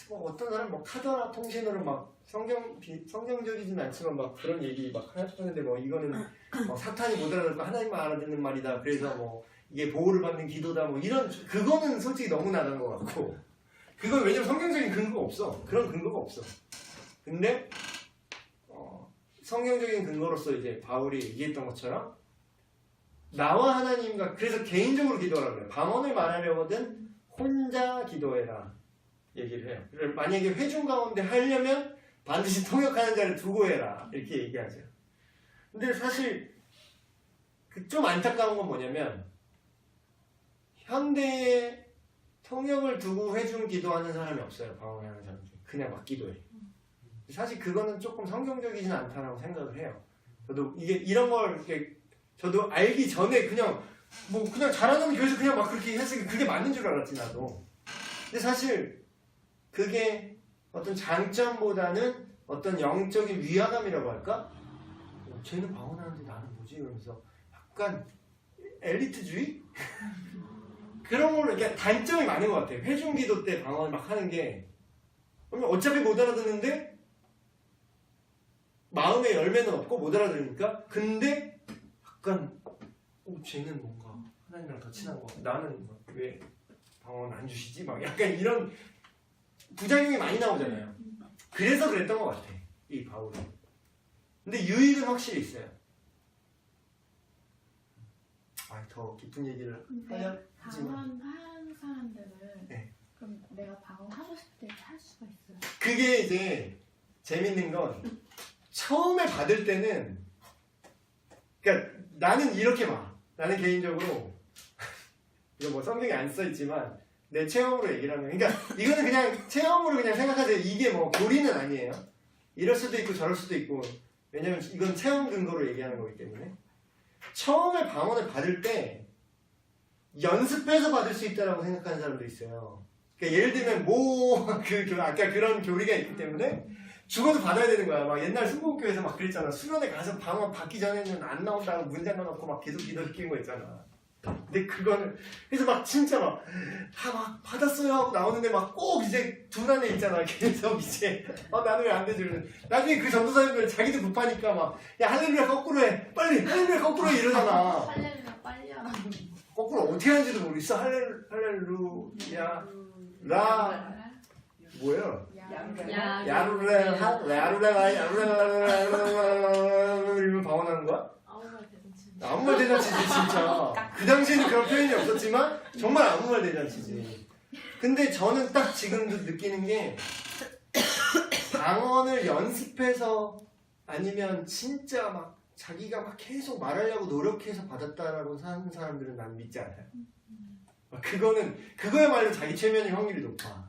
뭐 어떤 사람 뭐 카더라 통신으로 막 성경적이진 않지만 막 그런 얘기 막 하는데 뭐 이거는 사탄이 못 알아듣고 하나님만 알아듣는 말이다. 그래서 뭐 이게 보호를 받는 기도다. 뭐 이런 그거는 솔직히 너무 나간 것 같고 그건 왜냐면 성경적인 근거가 없어. 그런 근거가 없어. 근데 성경적인 근거로서 이제 바울이 얘기했던 것처럼 나와 하나님과 그래서 개인적으로 기도하라고 그래요. 방언을 말하려거든 혼자 기도해라 얘기를 해요. 그래서 만약에 회중 가운데 하려면 반드시 통역하는 자를 두고 해라 이렇게 얘기하죠. 근데 사실 좀 안타까운 건 뭐냐면 현대에 통역을 두고 회중 기도하는 사람이 없어요. 방언하는 사람 중에 그냥 막 기도해. 사실 그거는 조금 성경적이진 않다라고 생각을 해요. 저도 이게 이런 걸 이렇게 저도 알기 전에 그냥 잘하는 교회에서 그냥 막 그렇게 했으니까 그게 맞는 줄 알았지 나도. 근데 사실 그게 어떤 장점보다는 어떤 영적인 위화감이라고 할까? 쟤는 방언하는데 나는 뭐지? 이러면서 약간 엘리트주의? 그런 걸로 이게 단점이 많은 것 같아요. 회중기도 때 방언을 막 하는 게 어차피 못 알아듣는데 마음의 열매는 없고 못 알아들으니까 근데 약간 쟤는 뭔가 하나님이랑 더 친한 거 나는 왜 방언 안 주시지? 막 약간 이런 부작용이 많이 나오잖아요. 그래서 그랬던 것 같아 이 바울은. 근데 유익은 확실히 있어요. 더 깊은 얘기를 근데 방언하는 사람들은 네. 그럼 내가 방언하고 싶을 때 할 수가 있어요? 그게 이제 재밌는 건 처음에 받을 때는 그러니까 나는 이렇게 봐. 나는 개인적으로 이거 뭐 성경에 안 써있지만 내 체험으로 얘기를 하면 그러니까 이거는 그냥 체험으로 그냥 생각하세요. 이게 뭐 고리는 아니에요. 이럴 수도 있고 저럴 수도 있고 왜냐면 이건 체험 근거로 얘기하는 거기 때문에 처음에 방언을 받을 때 연습해서 받을 수 있다라고 생각하는 사람도 있어요. 그러니까 예를 들면 아까 그런 교리가 있기 때문에 죽어도 받아야 되는 거야. 막 옛날 순복음교회에서 막 그랬잖아. 수련회 가서 방언 받기 전에는 안 나온다고 문장만 넣고 막 계속 기도시키는 거 있잖아. 근데 그거는 그래서 막 진짜 막 다 막 받았어요 하고 나오는데 막 꼭 이제 둔 안에 있잖아. 계속 이제 나는 왜 안 되지? 나중에 그 전도사님들 자기도 급하니까 막 야 할렐루야 거꾸로 해 빨리 할렐루야 거꾸로 해 이러잖아. 할렐루야 빨리 하라. 거꾸로 어떻게 하는지도 모르겠어. 할렐루야 라 뭐예요? 야, 야루레 이러면 방언하는 거야? 아무 말 대잔치. 아무 말 대잔치지 진짜. 그 당시에는 그런 표현이 없었지만 정말 아무 말 대잔치지. 근데 저는 딱 지금도 느끼는 게 방언을 연습해서 아니면 진짜 막 자기가 막 계속 말하려고 노력해서 받았다라고 사는 사람들은 난 믿지 않아요. 그거야말로 자기 최면일 확률이 높아.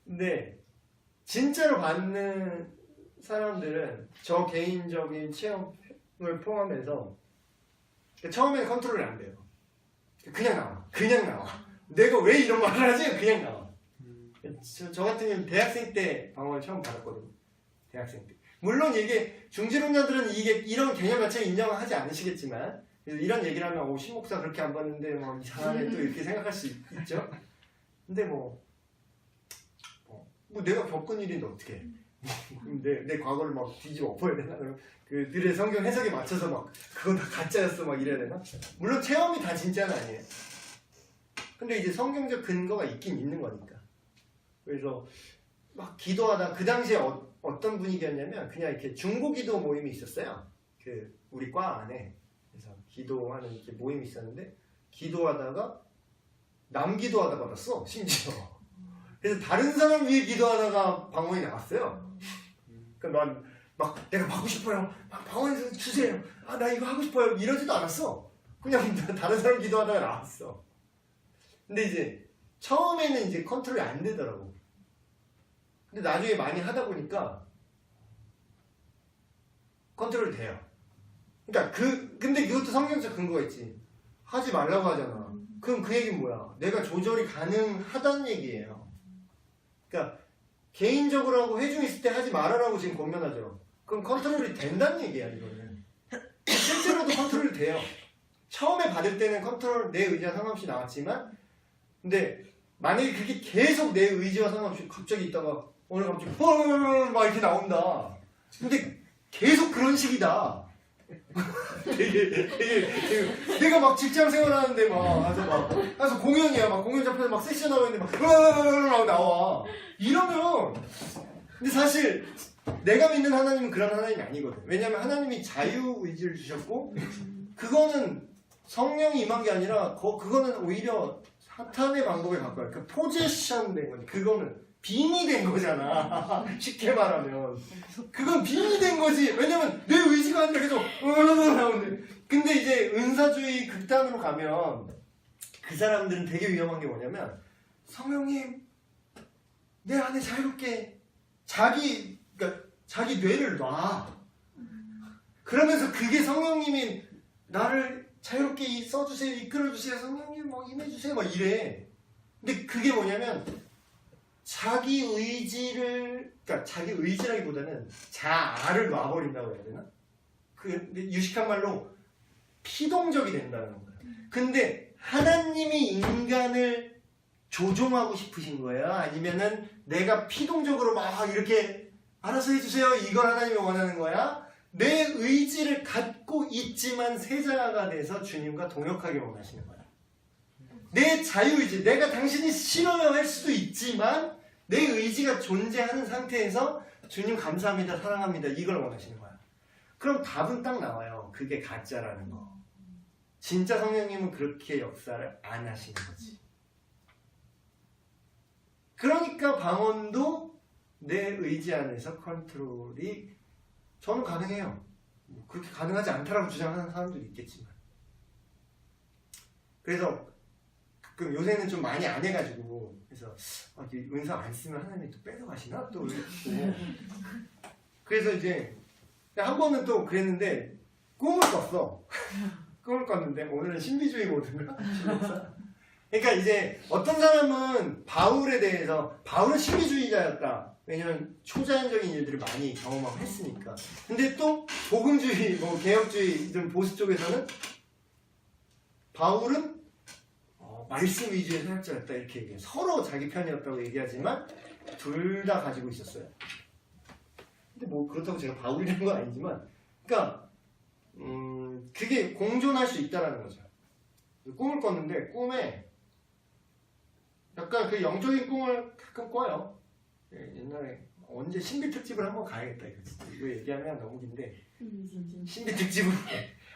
근데 진짜로 받는 사람들은 저 개인적인 체험을 포함해서 처음에는 컨트롤이 안 돼요. 그냥 나와. 내가 왜 이런 말을 하지? 그냥 나와. 저 같은 경우는 대학생 때 방언을 처음 받았거든요. 대학생 때. 물론 이게 중지론자들은 이런 개념 자체를 인정하지 않으시겠지만 이런 얘기를 하면 신목사 그렇게 안 봤는데 뭐 이상하네 또 이렇게 생각할 수 있죠. 근데 뭐 내가 겪은 일인데 어떻게 해? 내 과거를 막 뒤집어 엎어야 되나? 그들의 성경 해석에 맞춰서 막 그건 다 가짜였어 막 이래야 되나? 물론 체험이 다 진짜는 아니에요. 근데 이제 성경적 근거가 있긴 있는 거니까. 그래서 막 기도하다 그 당시에 어떤 분위기였냐면 그냥 이렇게 중보기도 모임이 있었어요. 그 우리 과 안에 그래서 기도하는 이렇게 모임이 있었는데 기도하다가 남 기도하다 받았어 심지어. 그래서 다른 사람 위해 기도하다가 방언이 나왔어요. 그러니까 난 막 내가 받고 싶어요. 막 방언 주세요. 나 이거 하고 싶어요. 이러지도 않았어. 그냥 다른 사람 기도하다가 나왔어. 근데 이제 처음에는 이제 컨트롤이 안 되더라고. 근데 나중에 많이 하다 보니까 컨트롤이 돼요. 그러니까 근데 그것도 성경적 근거가 있지. 하지 말라고 하잖아. 그럼 그 얘기는 뭐야? 내가 조절이 가능하다는 얘기예요. 그러니까 개인적으로 하고 회중 있을 때 하지 말아라고 지금 권면하죠. 그럼 컨트롤이 된다는 얘기야 이거는. 실제로도 컨트롤이 돼요. 처음에 받을 때는 컨트롤 내 의지와 상관없이 나왔지만 근데 만약에 그게 계속 내 의지와 상관없이 갑자기 있다가 오늘 갑자기 막 이렇게 나온다. 근데 계속 그런 식이다. 되게 내가 막 직장 생활하는데 가서 공연이야. 막 공연 잡혀서 막 세션 하고 있는데 막 나와. 이러면 근데 사실 내가 믿는 하나님은 그런 하나님이 아니거든. 왜냐면 하나님이 자유의지를 주셨고 그거는 성령이 임한 게 아니라 그거는 오히려 사탄의 방법에 가까워요. 그 포제션 된 거지. 그거는 빙이 된 거잖아. 쉽게 말하면. 그건 빙이 된 거지. 왜냐면 내 의지가 아니라 계속 나오는데. 근데 이제 은사주의 극단으로 가면 그 사람들은 되게 위험한 게 뭐냐면 성령님 내 안에 자유롭게 자기 뇌를 놔. 그러면서 그게 성령님이 나를 자유롭게 써주세요, 이끌어주세요, 성령님 뭐 임해주세요 막 이래. 근데 그게 뭐냐면 자기 의지라기보다는 자아를 놔버린다고 해야 되나? 유식한 말로 피동적이 된다는 거야. 근데 하나님이 인간을 조종하고 싶으신 거예요? 아니면은 내가 피동적으로 막 이렇게 알아서 해주세요 이걸 하나님이 원하는 거야? 내 의지를 갖고 있지만 세자가 돼서 주님과 동역하게 원하시는 거야. 내 자유의지, 내가 당신이 싫어요 할 수도 있지만 내 의지가 존재하는 상태에서 주님 감사합니다, 사랑합니다 이걸 원하시는 거야. 그럼 답은 딱 나와요. 그게 가짜라는 거. 진짜 성령님은 그렇게 역사를 안 하시는 거지. 그러니까 방언도 내 의지 안에서 컨트롤이 저는 가능해요. 그렇게 가능하지 않다라고 주장하는 사람들이 있겠지만. 그래서 가끔 요새는 좀 많이 안 해가지고 그래서 은사 안 쓰면 하나님이 또 뺏어가시나? 또 그래서 이제 한 번은 또 그랬는데 꿈을 꿨어. 꿈을 꿨는데 오늘은 신비주의 모드인가? 그러니까 이제 어떤 사람은 바울에 대해서 바울은 신비주의자였다. 왜냐면 초자연적인 일들을 많이 경험하고 했으니까. 근데 또 복음주의, 개혁주의 이런 보수 쪽에서는 바울은 말씀 위주의 사역자였다 이렇게 얘기해요. 서로 자기 편이었다고 얘기하지만 둘 다 가지고 있었어요. 근데 뭐 그렇다고 제가 바울이라는 건 아니지만, 그러니까 그게 공존할 수 있다라는 거죠. 꿈을 꿨는데 꿈에 약간 그 영적인 꿈을 가끔 꿔요. 옛날에 언제 신비 특집을 한번 가야겠다 이거 진짜. 이거 얘기하면 너무 긴데 신비 특집을.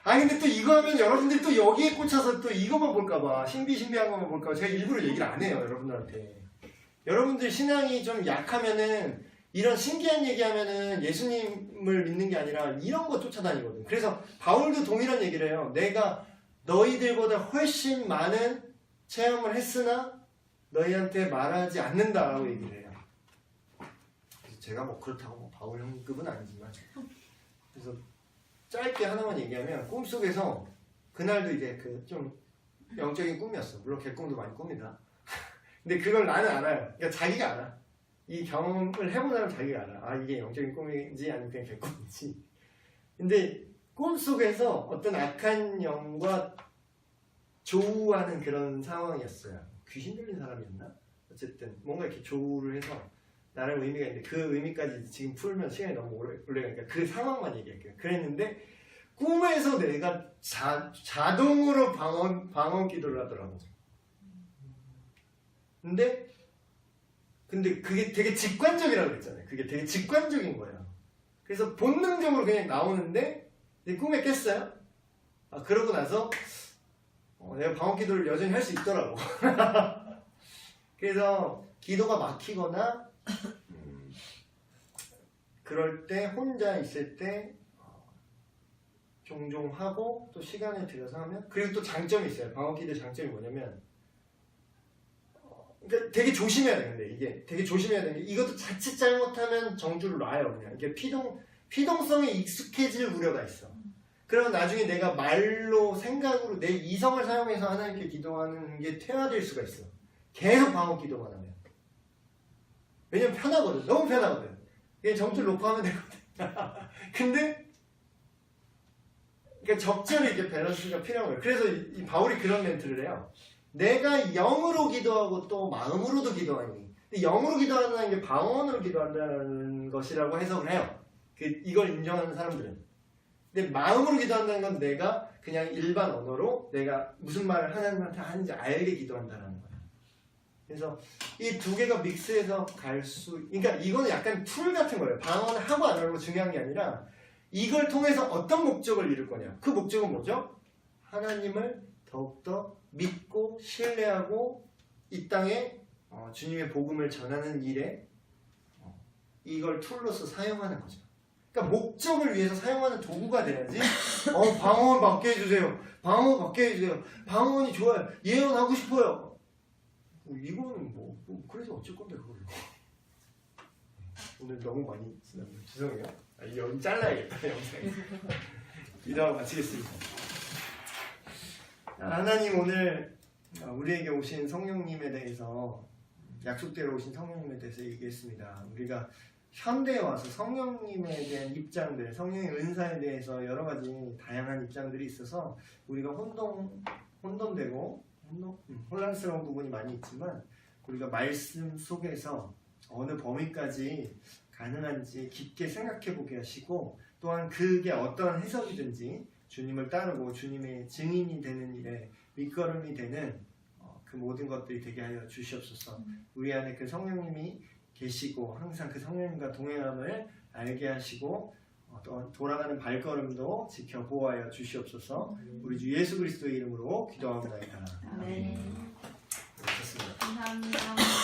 아니 근데 또 이거 하면 여러분들이 또 여기에 꽂혀서 또 이것만 볼까봐 신비한 것만 볼까봐 제가 일부러 얘기를 안 해요 여러분들한테. 여러분들 신앙이 좀 약하면은 이런 신기한 얘기하면은 예수님을 믿는 게 아니라 이런 거 쫓아다니거든. 그래서 바울도 동일한 얘기를 해요. 내가 너희들보다 훨씬 많은 체험을 했으나 너희한테 말하지 않는다라고 얘기를 해요. 그래서 제가 뭐 그렇다고 뭐 바울 형급은 아니지만, 그래서 짧게 하나만 얘기하면 꿈속에서 그날도 이제 그 좀 영적인 꿈이었어. 물론 개꿈도 많이 꿉니다. 근데 그걸 나는 알아요. 그러니까 자기가 알아. 이 경험을 해본 사람 자기가 알아. 아 이게 영적인 꿈인지 아니면 그냥 개꿈인지. 근데 꿈속에서 어떤 악한 영과 조우하는 그런 상황이었어요. 귀신 들린 사람이었나? 어쨌든 뭔가 이렇게 조우를 해서 나름 의미가 있는데 그 의미까지 지금 풀면 시간이 너무 오래 가니까 그 상황만 얘기할게요. 그랬는데 꿈에서 내가 자동으로 방언 기도를 하더라고. 근데 그게 되게 직관적이라고 그랬잖아요. 그게 되게 직관적인 거예요. 그래서 본능적으로 그냥 나오는데 꿈에 깼어요. 그러고 나서 내가 방언 기도를 여전히 할 수 있더라고. 그래서 기도가 막히거나 그럴 때 혼자 있을 때 종종 하고 또 시간을 들여서 하면, 그리고 또 장점이 있어요. 방언 기도의 장점이 뭐냐면 그러니까 되게 조심해야 돼. 근데 이게 되게 조심해야 되는 게 이것도 자칫 잘못하면 정주를 놔요. 그냥 이게 피동성에 익숙해질 우려가 있어. 그러면 나중에 내가 말로 생각으로 내 이성을 사용해서 하나님께 기도하는 게 퇴화될 수가 있어. 계속 방언 기도만 하면. 왜냐면 편하거든. 너무 편하거든. 그냥 정주를 놓고 하면 되거든. 근데 그러니까 적절히 이게 밸런스가 필요한 거예요. 그래서 이 바울이 그런 멘트를 해요. 내가 영으로 기도하고 또 마음으로도 기도하니. 근데 영으로 기도한다는 게 방언으로 기도한다는 것이라고 해석을 해요. 이걸 인정하는 사람들은. 근데 마음으로 기도한다는 건 내가 그냥 일반 언어로 내가 무슨 말을 하나님한테 하는지 알게 기도한다는 거야. 그래서 이 두 개가 믹스해서 그러니까 이거는 약간 툴 같은 거예요. 방언을 하고 안 하고 중요한 게 아니라 이걸 통해서 어떤 목적을 이룰 거냐. 그 목적은 뭐죠? 하나님을 더욱더 믿고 신뢰하고 이 땅에 주님의 복음을 전하는 일에 이걸 툴로서 사용하는 거죠. 그러니까 목적을 위해서 사용하는 도구가 돼야지. 방언 받게 해주세요. 방언 받게 해주세요. 방언이 좋아요. 예언하고 싶어요. 이거는 뭐 그래서 어쩔 건데 그거를. 오늘 너무 많이 지났네요. 죄송해요. 여기 잘라야겠다 영상에서. 이따가 마치겠습니다. 하나님 오늘 우리에게 오신 성령님에 대해서, 약속대로 오신 성령님에 대해서 얘기했습니다. 우리가 현대에 와서 성령님에 대한 입장들, 성령의 은사에 대해서 여러 가지 다양한 입장들이 있어서 우리가 혼돈되고 혼란스러운 부분이 많이 있지만, 우리가 말씀 속에서 어느 범위까지 가능한지 깊게 생각해 보게 하시고, 또한 그게 어떠한 해석이든지 주님을 따르고 주님의 증인이 되는 일에 밑거름이 되는 그 모든 것들이 되게 하여 주시옵소서. 우리 안에 그 성령님이 계시고 항상 그 성령님과 동행함을 알게 하시고 또 돌아가는 발걸음도 지켜 보호하여 주시옵소서. 우리 주 예수 그리스도의 이름으로 기도합니다. 네. 좋습니다. 감사합니다.